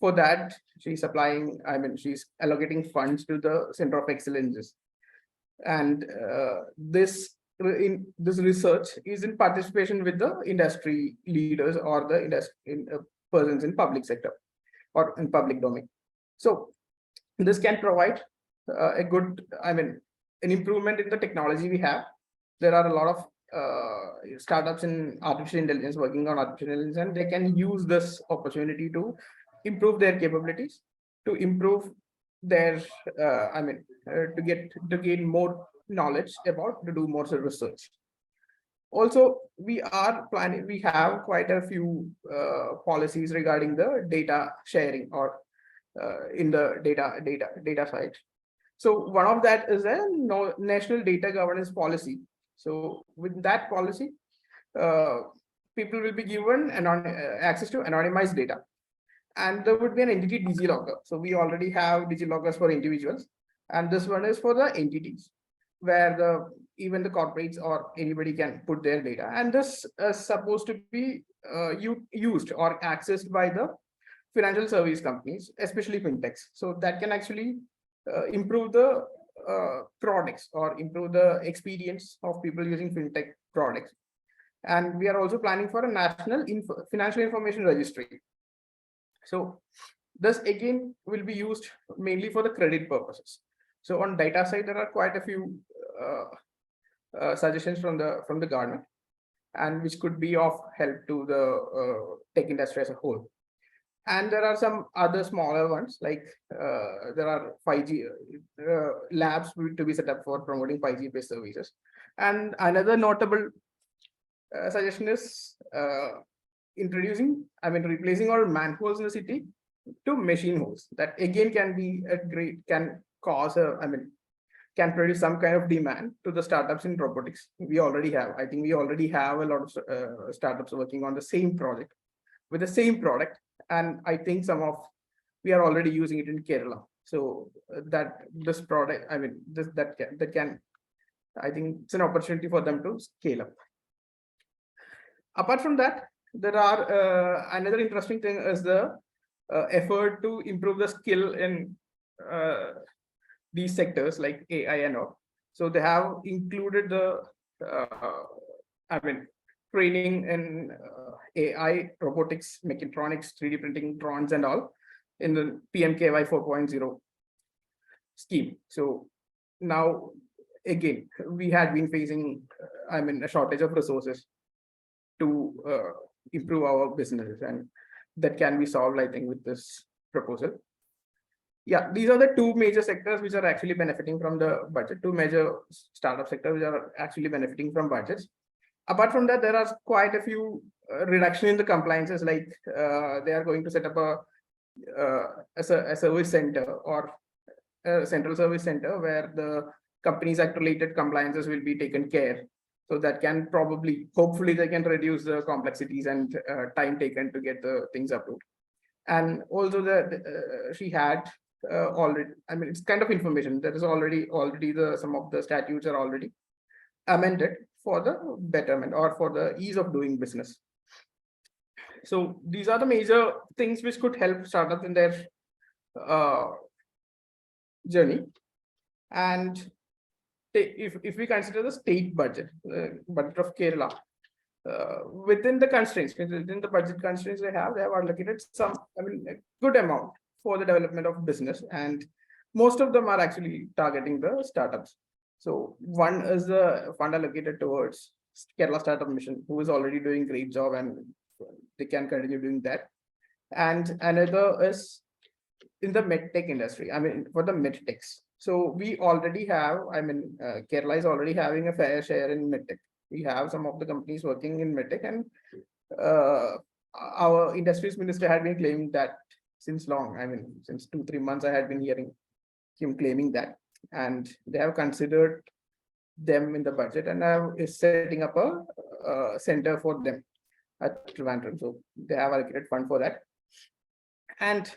For that, she's allocating funds to the Center of Excellences. And this research is in participation with the industry leaders or the persons in public sector or in public domain. So this can provide a good, an improvement in the technology we have. There are a lot of startups in artificial intelligence working on artificial intelligence, and they can use this opportunity to improve their capabilities, to improve their to gain more knowledge about, to do more research. Also, we have quite a few policies regarding the data sharing or in the data side. So one of that is a national data governance policy. So with that policy, people will be given access to anonymized data, and there would be an entity DigiLocker. So we already have DigiLockers for individuals, and this one is for the entities, where even the corporates or anybody can put their data, and this is supposed to be used or accessed by the financial service companies, especially fintechs. So that can actually improve the products or improve the experience of people using fintech products. And we are also planning for a national financial information registry. So this again will be used mainly for the credit purposes. So on data side, there are quite a few suggestions from the government, and which could be of help to the tech industry as a whole. And there are some other smaller ones, like there are 5G labs to be set up for promoting 5G based services. And another notable suggestion is replacing all manholes in the city to machine holes. That again can be can produce some kind of demand to the startups in robotics. We already have a lot of startups working on the same project with the same product. And I think we are already using it in Kerala. So this product, I think it's an opportunity for them to scale up. Apart from that, there are another interesting thing is the effort to improve the skill in these sectors like AI and all. So they have included the training in AI, robotics, mechatronics, 3D printing, drones, and all in the PMKY 4.0 scheme. So now again, we had been facing, a shortage of resources to improve our businesses, and that can be solved, I think, with this proposal. Yeah, these are the two major sectors which are actually benefiting from the budget, two major startup sectors which are actually benefiting from budgets. Apart from that, there are quite a few reduction in the compliances, like they are going to set up a service center or a central service center where the Companies Act related compliances will be taken care. So that can probably, hopefully they can reduce the complexities and time taken to get the things approved. And also she had already, it's kind of information that is already some of the statutes are already amended for the betterment or for the ease of doing business. So these are the major things which could help startups in their journey. And if we consider the state budget, budget of Kerala, within the constraints, within the budget constraints they have allocated some, a good amount for the development of business, and most of them are actually targeting the startups. So one is the fund allocated towards Kerala Startup Mission, who is already doing great job, and they can continue doing that. And another is in the medtech industry, for the medtechs. So we already have, Kerala is already having a fair share in medtech. We have some of the companies working in medtech, and our industries minister had been claiming that since long. Since 2-3 months, I had been hearing him claiming that, and they have considered them in the budget and is setting up a center for them at Trivandrum. So they have allocated fund for that. And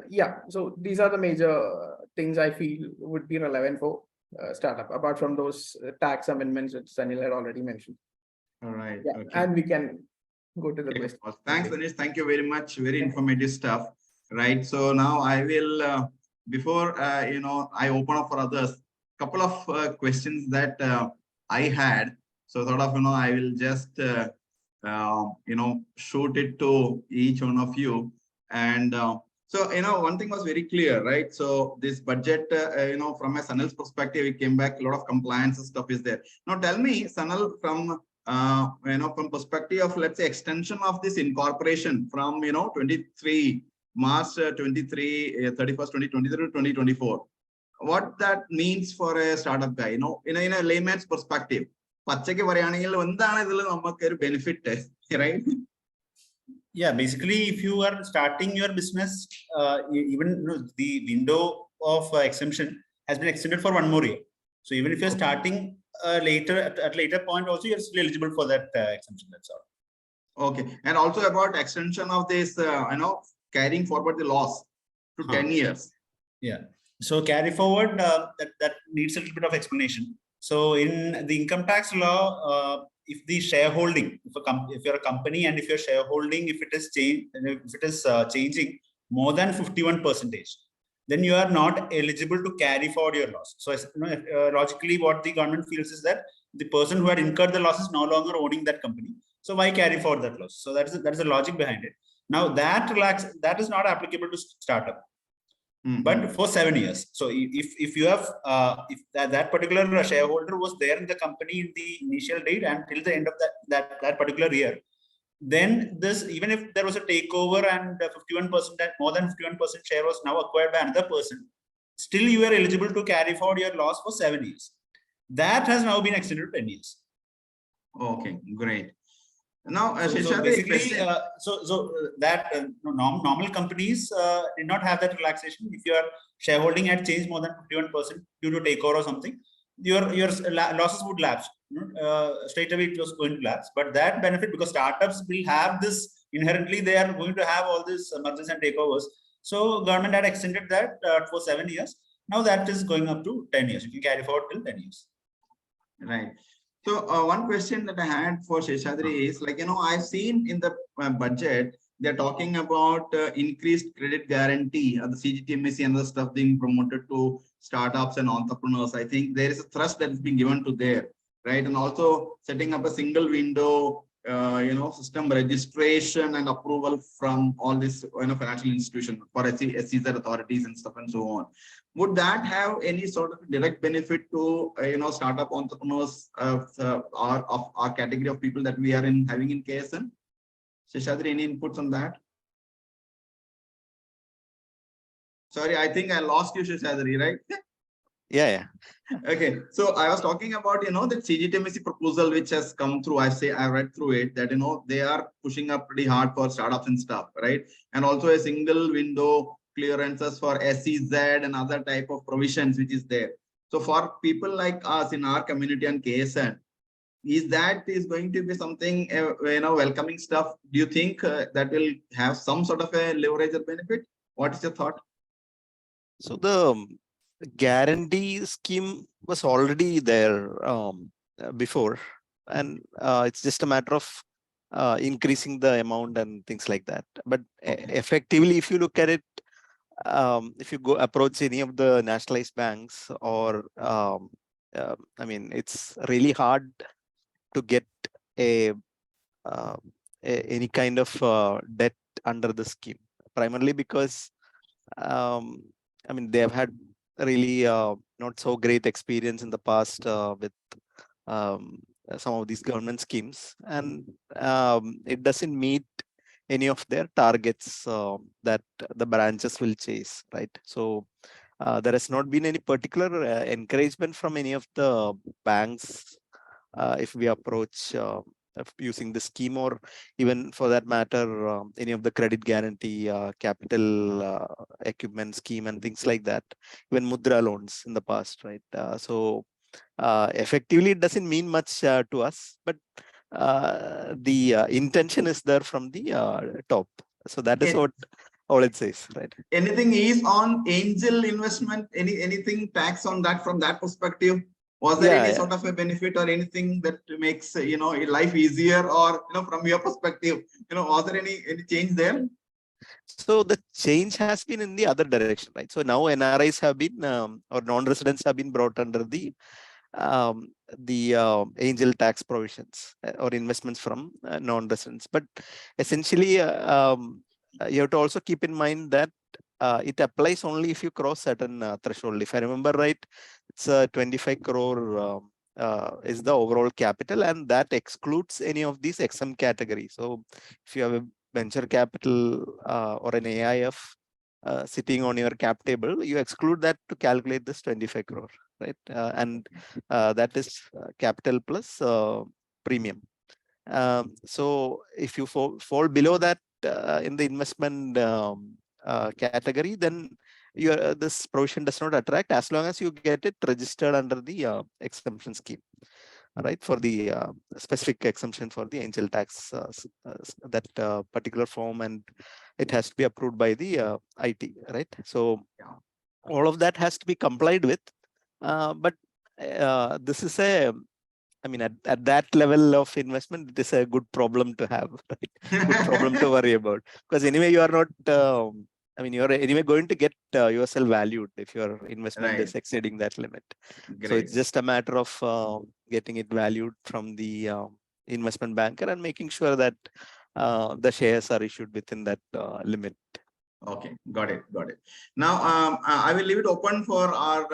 yeah, so these are the major things I feel would be relevant for startup, apart from those tax amendments that Sanil had already mentioned. All right. Yeah, okay. and we can go to the question. Thanks, Anish. Thank you very much. Very informative stuff. Right. So now I will, before I open up for others, couple of questions that I had. So sort of, I will just shoot it to each one of you. And so, one thing was very clear, right? So this budget, from a Sanil's perspective, it came back, a lot of compliance stuff is there. Now tell me, Sanil, from from perspective of, let's say, extension of this incorporation from, 23 March 23, 31st, 2023 to 2024, what that means for a startup guy, in a layman's perspective, benefit, right? Yeah, basically, if you are starting your business, even the window of exemption has been extended for 1 more year. So even if you're starting later at later point, also you're still eligible for that exemption. That's all. Okay, and also about extension of this, carrying forward the loss to 10 years. Yeah. So carry forward that needs a little bit of explanation. So in the income tax law, if the shareholding, if you're a company and if your shareholding, if it is changing more than 51%, then you are not eligible to carry forward your loss. So logically, what the government feels is that the person who had incurred the loss is no longer owning that company. So why carry forward that loss? So that is the logic behind it. Now that is not applicable to startup. But for 7 years. So if you have if that particular shareholder was there in the company in the initial date and till the end of that particular year, then this, even if there was a takeover and 51%, that more than 51% share was now acquired by another person, still you are eligible to carry forward your loss for 7 years. That has now been extended to 10 years. Okay, great. Now, so basically, normal companies did not have that relaxation. If your shareholding had changed more than 51% due to takeover or something, your losses would lapse. Straight away it was going to lapse. But that benefit, because startups will have this inherently, they are going to have all these mergers and takeovers. So government had extended that for 7 years. Now that is going up to 10 years. You can carry forward till 10 years. Right. So one question that I had for Seshadri is, I've seen in the budget, they're talking about increased credit guarantee, the CGTMSC and the stuff being promoted to startups and entrepreneurs. I think there is a thrust that is being given to there. right? And also setting up a single window, system registration and approval from all this, financial institution for SEZ authorities and stuff and so on. Would that have any sort of direct benefit to, startup entrepreneurs or of our category of people that we are having in KSN? Seshadri, any inputs on that? Sorry, I think I lost you, Seshadri, right? Yeah. Okay, so I was talking about, the CGTMC proposal which has come through. I read through it that, they are pushing up pretty hard for startups and stuff, right? And also a single window clearances for SEZ and other type of provisions which is there. So for people like us in our community and KSN, is going to be something, welcoming stuff? Do you think that will have some sort of a leverage or benefit? What is your thought? So the guarantee scheme was already there before, and it's just a matter of increasing the amount and things like that. But effectively, if you look at it, if you go approach any of the nationalized banks, or it's really hard to get any kind of debt under the scheme, primarily because they have had really not so great experience in the past with some of these government schemes, and it doesn't meet any of their targets that the branches will chase, right? So there has not been any particular encouragement from any of the banks if we approach using the scheme, or even for that matter, any of the credit guarantee, capital equipment scheme and things like that, even mudra loans in the past, right? So effectively, it doesn't mean much to us, but the intention is there from the top. So that is what all it says, right? Anything is on angel investment? Anything tax on that from that perspective? Was there any sort of a benefit or anything that makes life easier, or from your perspective, was there any change there? So the change has been in the other direction, right? So now NRIs have been or non-residents have been brought under the angel tax provisions or investments from non-residents. But essentially, you have to also keep in mind that it applies only if you cross certain threshold. If I remember right, it's 25 crore is the overall capital, and that excludes any of these XM categories. So if you have a venture capital or an AIF sitting on your cap table, you exclude that to calculate this 25 crore, right? And that is capital plus premium. So if you fall below that in the investment category, then this provision does not attract, as long as you get it registered under the exemption scheme, right? For the specific exemption for the angel tax, that particular form, and it has to be approved by the IT, right? So all of that has to be complied with, but this is at that level of investment, it is a good problem to have, right? Good problem to worry about, because anyway you are not you're anyway going to get yourself valued if your investment is exceeding that limit. Great. So it's just a matter of getting it valued from the investment banker and making sure that the shares are issued within that limit. Okay, got it. Now I will leave it open for our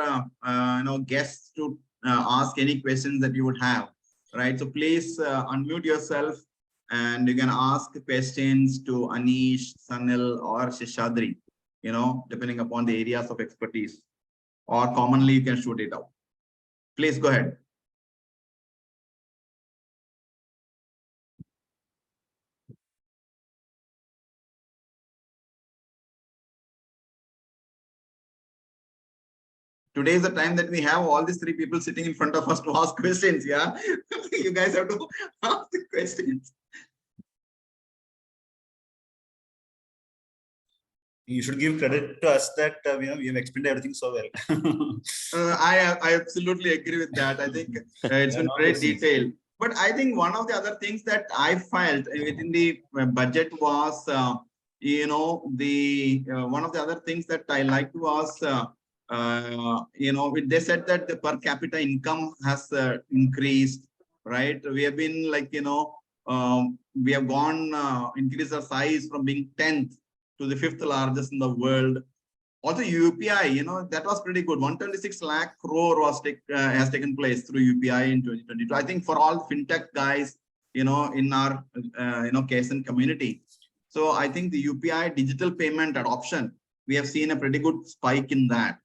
guests to ask any questions that you would have, right? So please unmute yourself and you can ask questions to Aneesh, Sanil, or Seshadri, depending upon the areas of expertise, or commonly you can shoot it out. Please go ahead. Today is the time that we have all these three people sitting in front of us to ask questions. Yeah, you guys have to ask the questions. You should give credit to us that we have explained everything so well. I absolutely agree with that. I think it's in great detail. But I think one of the other things that I felt within the budget was, one of the other things that I liked was they said that the per capita income has increased, right? We have been like, we have gone, increased our size from being 10th to the 5th largest in the world. Also UPI, that was pretty good. 126 lakh crore was has taken place through UPI in 2022. I think for all fintech guys, in our, KSN community. So I think the UPI digital payment adoption, we have seen a pretty good spike in that.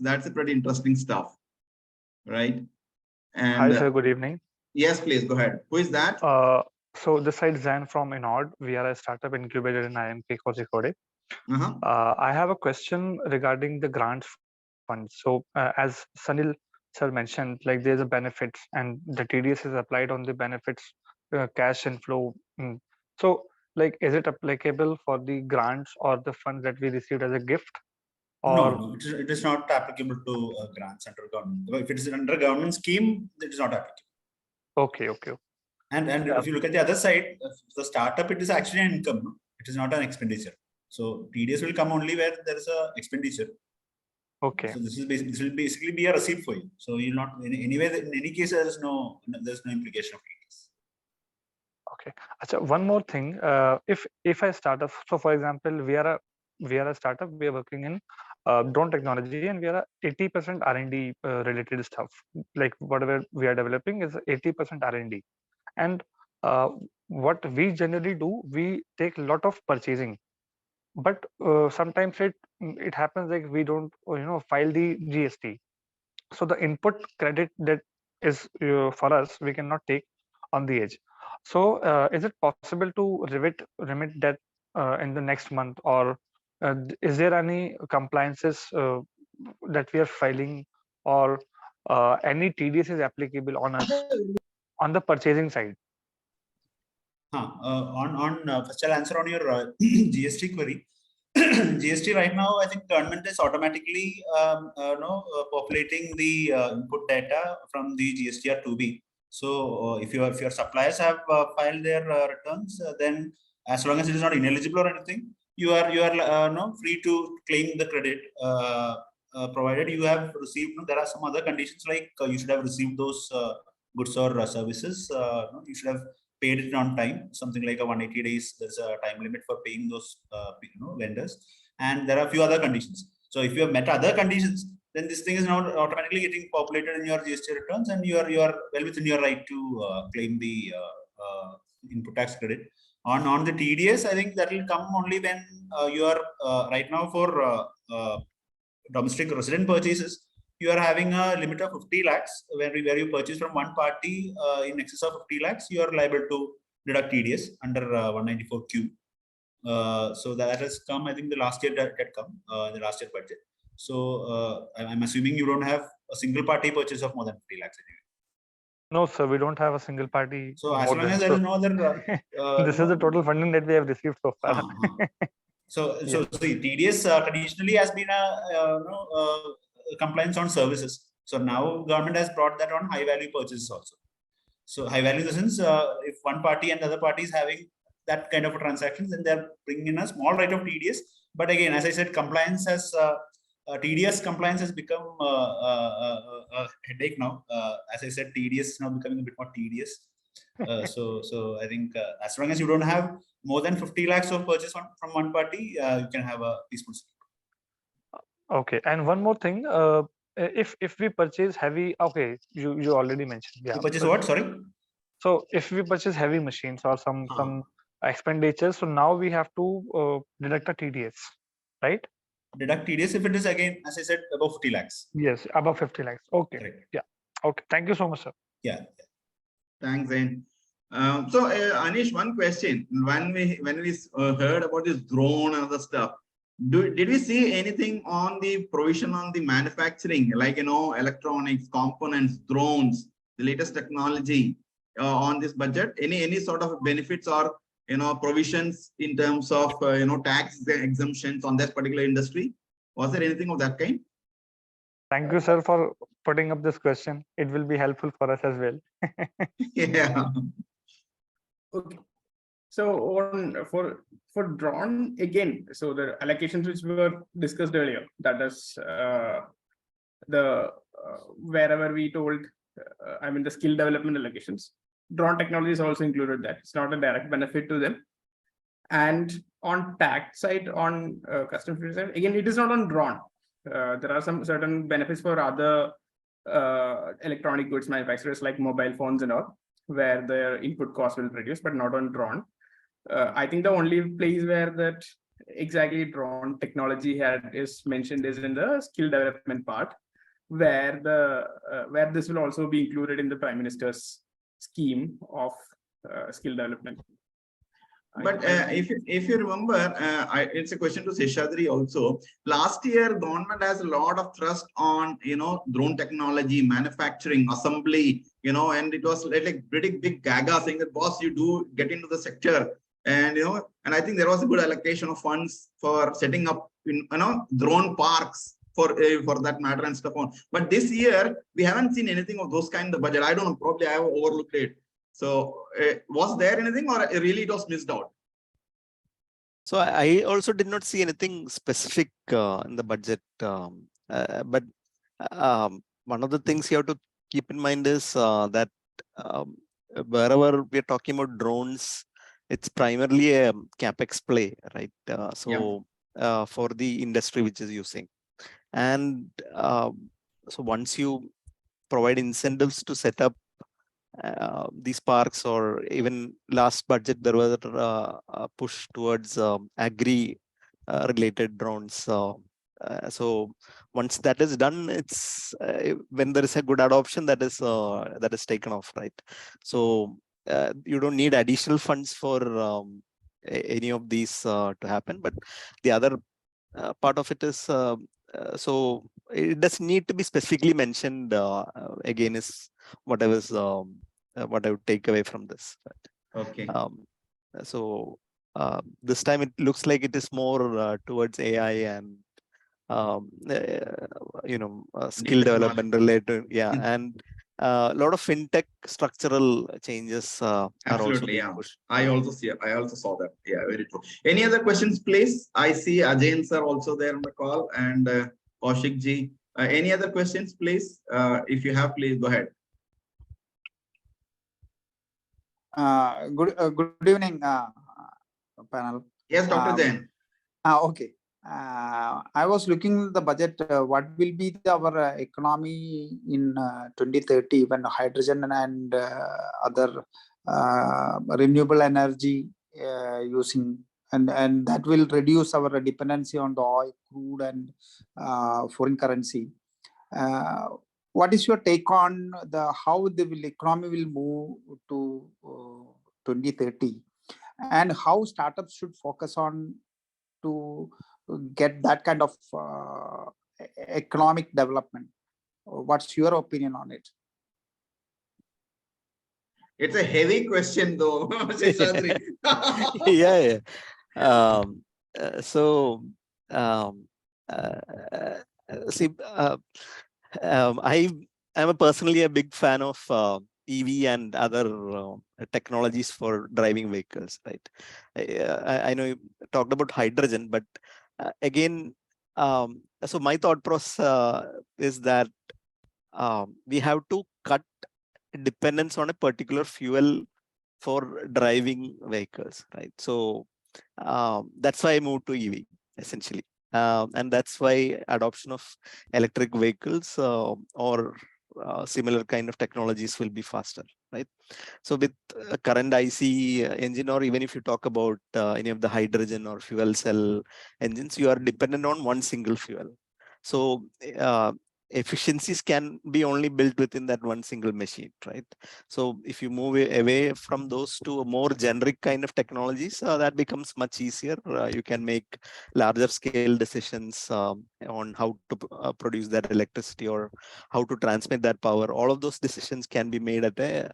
That's a pretty interesting stuff, right? And hi, sir. Good evening. Yes, please go ahead. Who is that? So this side Zan from Inord. We are a startup incubated in IMK Kozhikode. I have a question regarding the grants fund. So as Sanil sir mentioned, like there's a benefits and the TDS is applied on the benefits, cash inflow. So like, is it applicable for the grants or the funds that we received as a gift? Or No, it is not applicable to grants under government. If it is under government scheme, it is not applicable. Okay. And if you look at the other side, the startup, it is actually an income. No? It is not an expenditure. So TDS will come only where there is a expenditure. Okay. So this will basically be a receipt for you. So you'll not in any case there's no implication of TDS. Okay. So one more thing, if I start up, so for example, we are a startup, we are working in drone technology, and we are 80% R&D related stuff. Like whatever we are developing is 80% R&D. And what we generally do, we take a lot of purchasing, but sometimes it happens like we don't file the GST. So the input credit that is for us, we cannot take on the edge. So is it possible to remit that in the next month, or is there any compliances that we are filing, or any TDS is applicable on us on the purchasing side? First I'll answer on your GST query. GST right now, I think government is automatically populating the input data from the GSTR 2B. So if your suppliers have filed their returns, then as long as it is not ineligible or anything, you are free to claim the credit, provided you have received. There are some other conditions like you should have received those goods or services. You should have paid it on time, something like a 180 days. There's a time limit for paying those vendors, and there are a few other conditions. So if you have met other conditions, then this thing is now automatically getting populated in your GST returns, and you are well within your right to claim the input tax credit. On the TDS, I think that will come only when you are right now for domestic resident purchases. You are having a limit of 50 lakhs where you purchase from one party in excess of 50 lakhs, you are liable to deduct TDS under 194Q. So that has come, I think the last year that had come, the last year budget. So I'm assuming you don't have a single party purchase of more than 50 lakhs anyway. No, sir, we don't have a single party. So as long as there is no other, this is the total funding that we have received so far. So the TDS traditionally has been a compliance on services. So now government has brought that on high value purchases also. So high value in the sense, if one party and the other party is having that kind of a transaction, then they're bringing in a small rate of TDS. But again, as I said, compliance has TDS compliance has become a headache now. As I said, TDS is now becoming a bit more tedious. So I think as long as you don't have more than 50 lakhs of purchase from one party, you can have a peaceful sleep. Okay, and one more thing, if we purchase heavy, okay, you already mentioned. Yeah. You purchase what? Sorry. So if we purchase heavy machines or some expenditures, so now we have to deduct a TDS, right? Deduct TDS if it is, again, as I said, above 50 lakhs. Yes, above 50 lakhs. Okay. Correct. Yeah. Okay. Thank you so much, sir. Yeah. Thanks, Zain. So Anish, one question. When we heard about this drone and other stuff, did we see anything on the provision on the manufacturing, like electronics, components, drones, the latest technology on this budget? Any sort of benefits or provisions in terms of tax exemptions on that particular industry? Was there anything of that kind? Thank you, sir, for putting up this question. It will be helpful for us as well. Yeah. Okay. So for drone again, so the allocations which were discussed earlier, that is the wherever we told, I mean, the skill development allocations, drone technology is also included that. It's not a direct benefit to them. And on tax side, on custom field side, again, it is not on drone. There are some certain benefits for other electronic goods manufacturers like mobile phones and all, where their input cost will reduce, but not on drone. I think the only place where that exactly drone technology is mentioned is in the skill development part, where where this will also be included in the Prime Minister's scheme of skill development. But if you remember, it's a question to Seshadri also. Last year, government has a lot of thrust on drone technology, manufacturing, assembly, and it was like pretty big gaga saying that boss, you do get into the sector, and and I think there was a good allocation of funds for setting up drone parks for that matter and stuff on. But this year we haven't seen anything of those kind of budget. I don't know, probably I have overlooked it. So was there anything, or really it was missed out? So I also did not see anything specific in the budget. But one of the things you have to keep in mind is that wherever we're talking about drones, it's primarily a capex play, right? For the industry which is using. And so once you provide incentives to set up these parks, or even last budget there was a push towards agri related drones. So once that is done, it's when there is a good adoption, that is taken off, right? So you don't need additional funds for any of these to happen. But the other part of it is so it does need to be specifically mentioned. Again, is what I would take away from this. Okay. So this time it looks like it is more towards AI and skill development related. Yeah, and a lot of fintech structural changes are also being pushed. I also saw that. Yeah, very true. Any other questions, please? I see Ajay sir also there on the call, and Kaushik ji. Any other questions, please? If you have, please go ahead. Good evening, panel. Yes, Dr. Jain. Okay. I was looking at the budget. What will be our economy in 2030 when hydrogen and other renewable energy using, and that will reduce our dependency on the oil, crude, and foreign currency. What is your take on how the economy will move to 2030, and how startups should focus on to get that kind of economic development? What's your opinion on it? It's a heavy question, though. Yeah. See, I'm personally a big fan of EV and other technologies for driving vehicles, right? I know you talked about hydrogen, but again, so my thought process is that we have to cut dependence on a particular fuel for driving vehicles, right? So that's why I moved to EV essentially, and that's why adoption of electric vehicles or similar kind of technologies will be faster, right? So with a current IC engine, or even if you talk about any of the hydrogen or fuel cell engines, you are dependent on one single fuel. So efficiencies can be only built within that one single machine, right? So if you move away from those to a more generic kind of technologies, that becomes much easier. You can make larger scale decisions on how to produce that electricity or how to transmit that power. All of those decisions can be made at a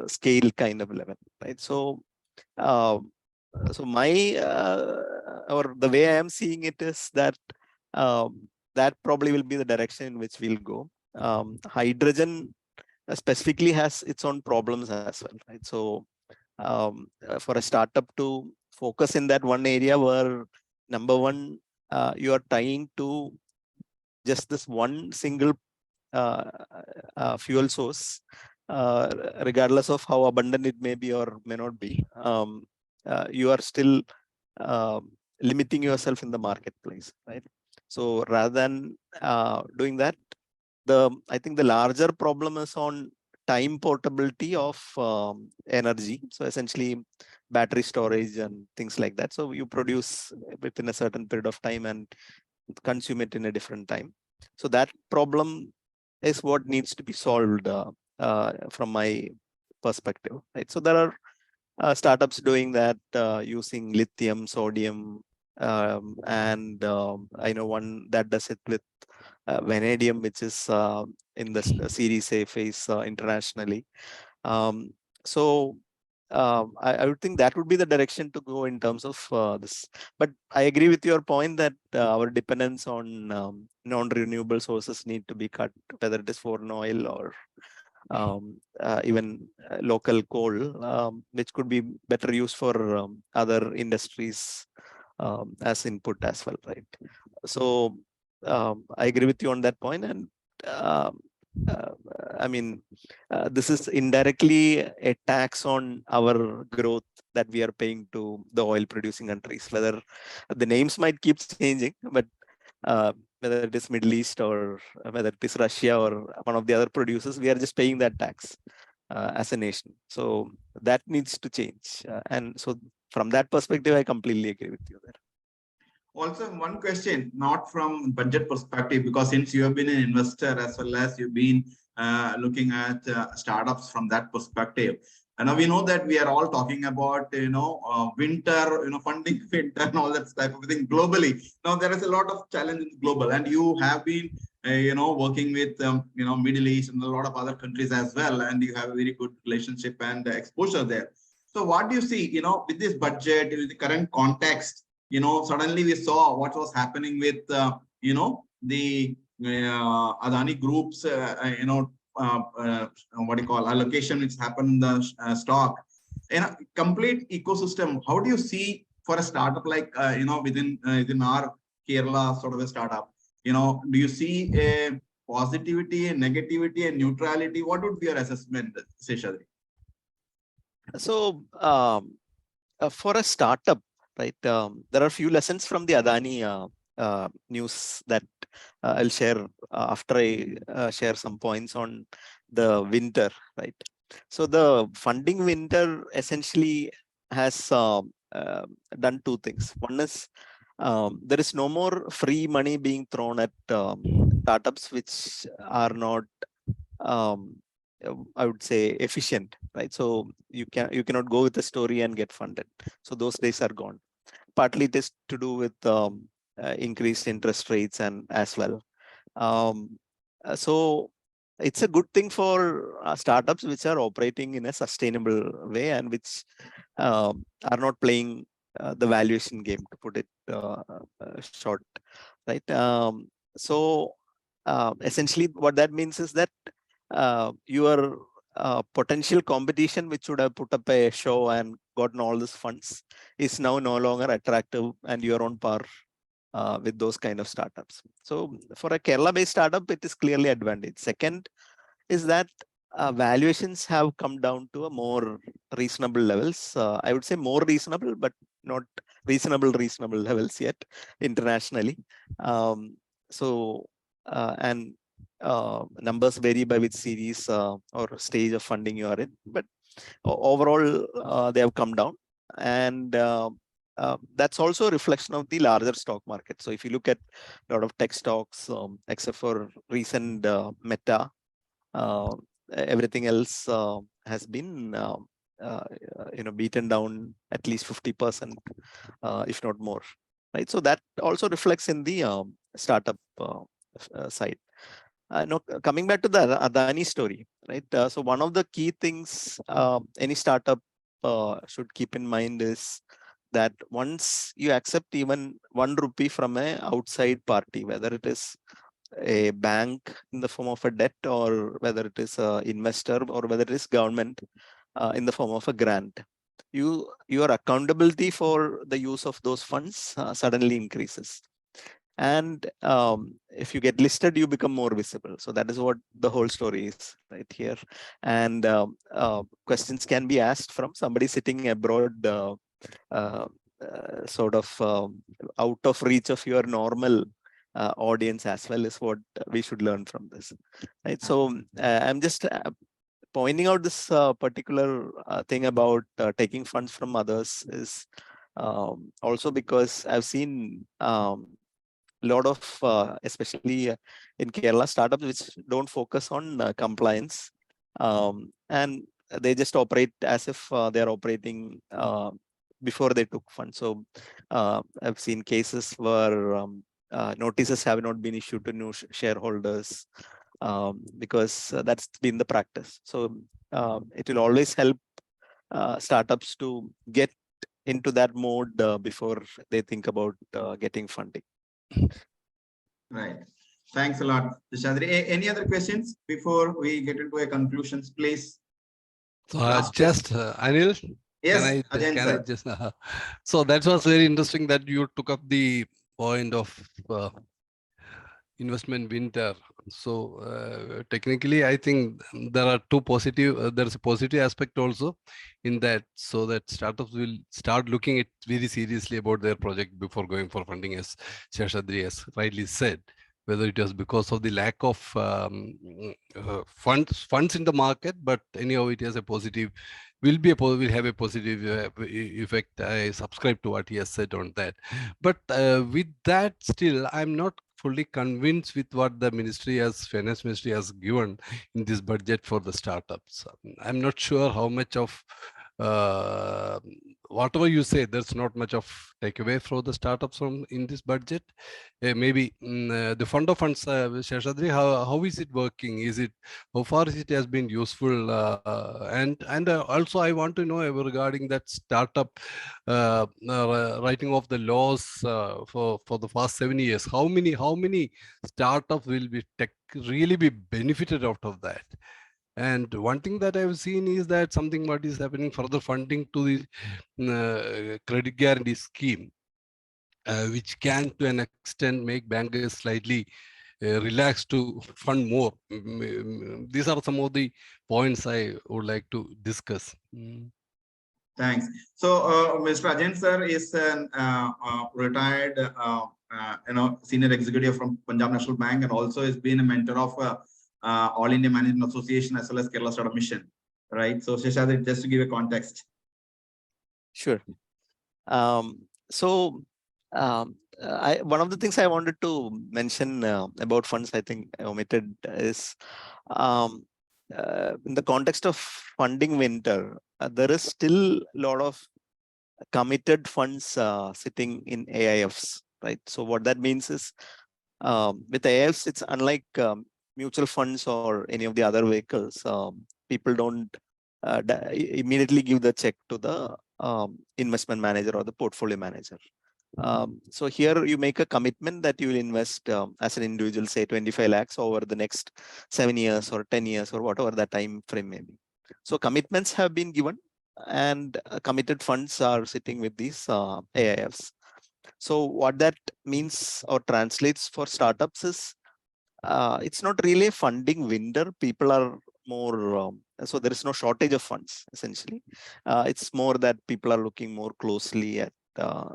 scale kind of level, right? So so my or the way I am seeing it is that that probably will be the direction in which we'll go. Hydrogen specifically has its own problems as well, right? So for a startup to focus in that one area where, number one, you are trying to just this one single fuel source, regardless of how abundant it may be or may not be, you are still limiting yourself in the marketplace, right? So rather than doing that, I think the larger problem is on time portability of energy. So essentially battery storage and things like that. So you produce within a certain period of time and consume it in a different time. So that problem is what needs to be solved from my perspective, right? So there are startups doing that using lithium, sodium, and I know one that does it with vanadium, which is in the Series A phase internationally. So I would think that would be the direction to go in terms of this. But I agree with your point that our dependence on non-renewable sources need to be cut, whether it is foreign oil or even local coal, which could be better used for other industries as input as well, right? So I agree with you on that point. And I mean, this is indirectly a tax on our growth that we are paying to the oil producing countries, whether the names might keep changing, but whether it is Middle East or whether it is Russia or one of the other producers, we are just paying that tax as a nation. So that needs to change. And so from that perspective, I completely agree with you there. Also, one question, not from budget perspective, because since you have been an investor as well as you've been looking at startups from that perspective. And now we know that we are all talking about, winter, funding winter and all that type of thing globally. Now there is a lot of challenges global, and you have been, working with, Middle East and a lot of other countries as well, and you have a very good relationship and exposure there. So what do you see, with this budget, with the current context? Suddenly we saw what was happening with, the Adani Group's, what do you call, allocation which happened in the stock. Complete ecosystem. How do you see for a startup like, within our Kerala sort of a startup? Do you see a positivity, a negativity, a neutrality? What would be your assessment, Seshadri? So for a startup, right, there are a few lessons from the Adani news that I'll share after I share some points on the winter, right? So the funding winter essentially has done two things. One is there is no more free money being thrown at startups which are not, I would say, efficient, right? So you cannot go with a story and get funded. So those days are gone. Partly it is to do with increased interest rates and as well. So it's a good thing for startups which are operating in a sustainable way and which are not playing the valuation game, to put it short, right? So essentially what that means is that your potential competition, which would have put up a show and gotten all these funds, is now no longer attractive, and you're on par with those kind of startups. So for a Kerala-based startup, it is clearly advantage. Second is that valuations have come down to a more reasonable levels. I would say more reasonable, but not reasonable levels yet internationally. And numbers vary by which series or stage of funding you are in, but overall they have come down, and that's also a reflection of the larger stock market. So if you look at a lot of tech stocks, except for recent Meta, everything else has been beaten down at least 50%, if not more, right? So that also reflects in the startup side. No, coming back to the Adani story, right? So one of the key things any startup should keep in mind is that once you accept even 1 rupee from an outside party, whether it is a bank in the form of a debt, or whether it is an investor, or whether it is government in the form of a grant, your accountability for the use of those funds suddenly increases. And if you get listed, you become more visible. So that is what the whole story is right here. And questions can be asked from somebody sitting abroad, sort of out of reach of your normal audience as well, is what we should learn from this. Right. So I'm just pointing out this particular thing about taking funds from others is also because I've seen a lot of, especially in Kerala, startups which don't focus on compliance, and they just operate as if they're operating before they took funds. So I've seen cases where notices have not been issued to new shareholders, because that's been the practice. So it will always help startups to get into that mode before they think about getting funding. Right. Thanks a lot, Seshadri. Any other questions before we get into a conclusions, please? So Last just Anil, Yes, can Ajay I sir. just so that was very interesting that you took up the point of investment winter. So technically, I think there are two positive. There's a positive aspect also in that, so that startups will start looking at very seriously about their project before going for funding, as Seshadri has rightly said. Whether it was because of the lack of funds in the market, but anyhow, it has a positive. Will have a positive effect. I subscribe to what he has said on that. But with that, still, I'm not fully convinced with what the finance ministry has given in this budget for the startups. I'm not sure how much of whatever you say, there's not much of takeaway for the startups from in this budget. Maybe the fund of funds, Seshadri, how is it working? Is it, how far it has been useful? And also I want to know regarding that startup writing of the laws for the past 7 years. How many startups will be really be benefited out of that? And one thing that I've seen is that something what is happening, further funding to the credit guarantee scheme, which can to an extent make bankers slightly relaxed to fund more. These are some of the points I would like to discuss. Thanks. So Mr. Ajay sir is an retired senior executive from Punjab National Bank, and also has been a mentor of All India Management Association as well as Kerala Startup Mission, right? So Seshadri, just to give a context. Sure. So one of the things I wanted to mention about funds, I think I omitted, is in the context of funding winter, there is still a lot of committed funds sitting in AIFs, right? So what that means is, with AIFs, it's unlike mutual funds or any of the other vehicles. People don't immediately give the check to the investment manager or the portfolio manager. So here you make a commitment that you will invest as an individual, say 25 lakhs over the next 7 years or 10 years or whatever that time frame may be. So commitments have been given, and committed funds are sitting with these AIFs. So what that means or translates for startups is, it's not really a funding winter. People are more, so there is no shortage of funds, essentially. It's more that people are looking more closely at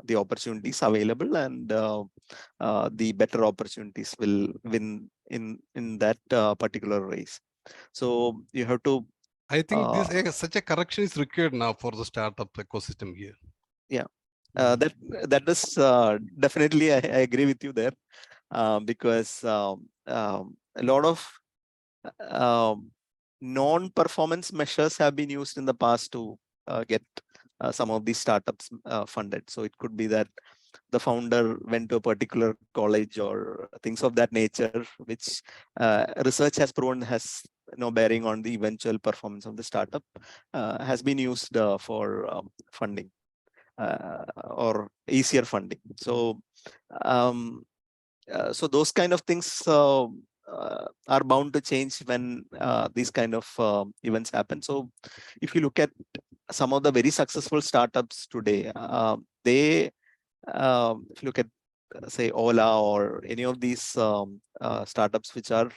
the opportunities available, and the better opportunities will win in that particular race. So you have to, I think this such a correction is required now for the startup ecosystem here. Yeah, that is definitely, I agree with you there, because a lot of non-performance measures have been used in the past to get some of these startups funded. So it could be that the founder went to a particular college or things of that nature, which research has proven has no bearing on the eventual performance of the startup, has been used for funding or easier funding. So so those kind of things are bound to change when these kind of events happen. So if you look at some of the very successful startups today, if you look at say Ola or any of these startups which are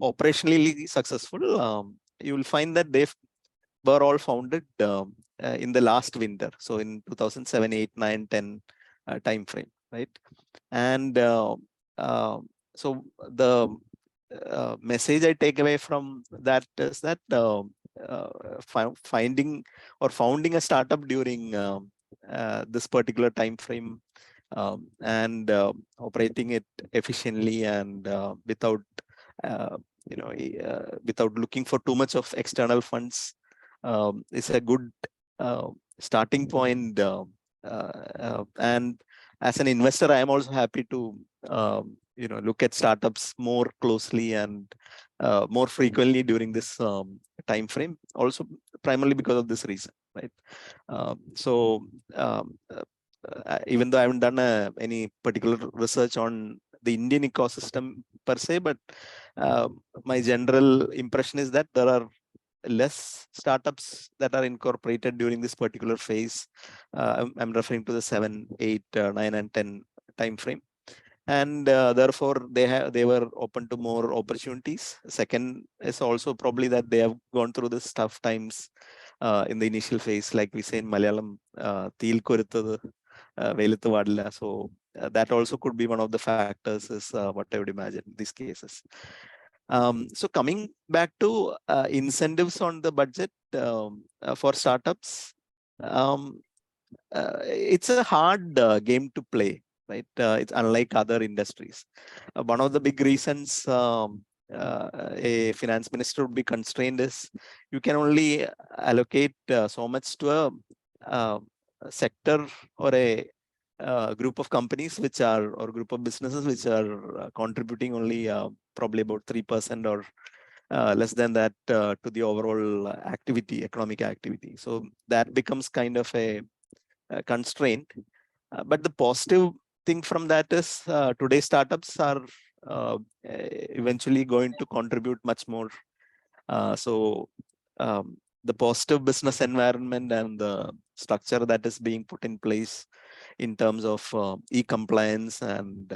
operationally successful, you will find that they were all founded in the last winter. So in 2007, 8, 9, 10 time frame, right? And so the message I take away from that is that finding or founding a startup during this particular time frame and operating it efficiently and without without looking for too much of external funds is a good starting point. And as an investor, I am also happy to look at startups more closely and more frequently during this time frame. Also, primarily because of this reason, right? Even though I haven't done any particular research on the Indian ecosystem per se, but my general impression is that there are less startups that are incorporated during this particular phase. I'm referring to the 7, 8, 9, and 10 time frame, and therefore they were open to more opportunities. Second is also probably that they have gone through this tough times in the initial phase, like we say in Malayalam, "Theel korutthathu veiluthu vadilla." So that also could be one of the factors, is what I would imagine in these cases. So coming back to incentives on the budget for startups, it's a hard game to play, right? It's unlike other industries. One of the big reasons a finance minister would be constrained is you can only allocate so much to a sector or a group of companies which are, or group of businesses which are contributing only probably about 3% or less than that to the overall activity, economic activity. So that becomes kind of a constraint. But the positive thing from that is today's startups are eventually going to contribute much more. So the positive business environment and the structure that is being put in place in terms of e-compliance and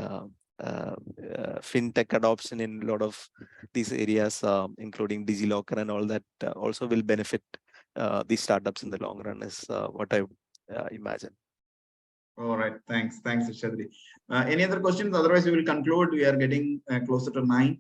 fintech adoption in a lot of these areas, including DigiLocker and all that, also will benefit these startups in the long run, is what I imagine. All right, thanks, Seshadri. Any other questions? Otherwise, we will conclude. We are getting closer to 9.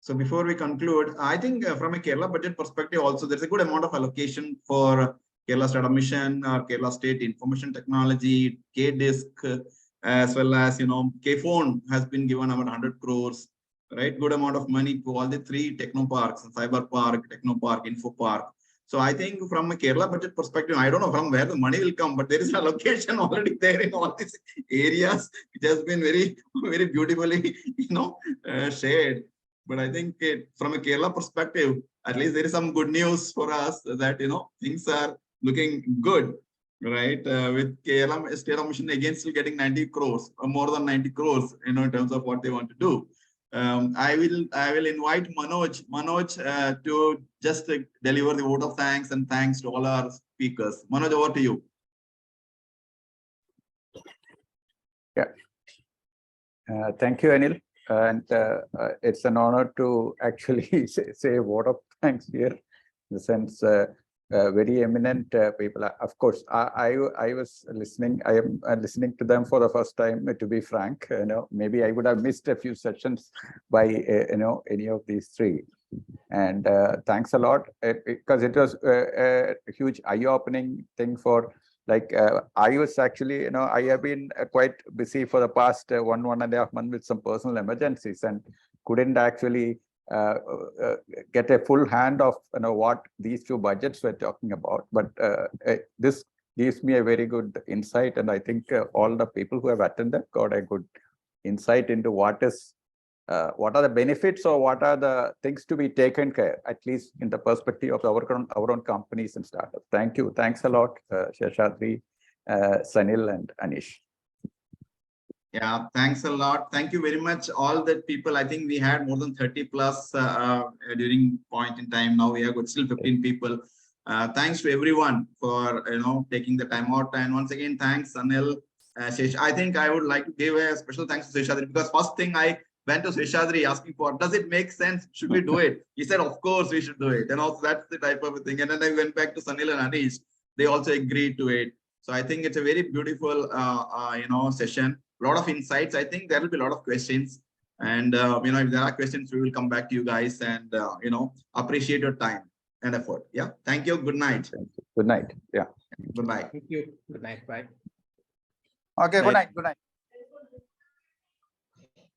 So before we conclude, I think from a Kerala budget perspective, also there's a good amount of allocation for Kerala Startup Mission, Kerala State Information Technology, KDISC, as well as KPhone has been given about 100 crores, right? Good amount of money to all the 3 techno parks: Cyber Park, Techno Park, Info Park. So I think from a Kerala budget perspective, I don't know from where the money will come, but there is allocation already there in all these areas, which has been very, very beautifully, shared. But I think from a Kerala perspective, at least there is some good news for us that, things are looking good, right? With Kerala State Mission again still getting 90 crores or more than 90 crores, in terms of what they want to do. I will invite Manoj to just deliver the vote of thanks and thanks to all our speakers. Manoj, over to you. Yeah. Thank you, Anil. And it's an honor to actually say a vote of thanks here, in the sense very eminent people. Of course, I was listening. I am listening to them for the first time, to be frank. Maybe I would have missed a few sessions by any of these 3. And thanks a lot, because it was a huge eye-opening thing for. Like I was actually, I have been quite busy for the past 1.5 months with some personal emergencies, and couldn't actually get a full hand of what these 2 budgets were talking about. But this gives me a very good insight, and I think all the people who have attended got a good insight into what are the benefits, or what are the things to be taken care, at least in the perspective of our own companies and startups. Thank you. Thanks a lot, Seshadri, Sanil, and Aneesh. Yeah, thanks a lot. Thank you very much, all the people. I think we had more than 30 plus during point in time. Now we have got still 15 people. Thanks to everyone for taking the time out. And once again, thanks, Anil. I think I would like to give a special thanks to Seshadri, because first thing I went to Seshadri asking for, does it make sense? Should we do it? He said, of course we should do it. And also that's the type of a thing. And then I went back to Sanil and Aneesh. They also agreed to it. So I think it's a very beautiful, session. A lot of insights. I think there will be a lot of questions. And, if there are questions, we will come back to you guys and, appreciate your time and effort. Yeah. Thank you. Good night. Good night. Yeah. Goodbye. Thank you. Good night. Bye. Okay, good night. Good night.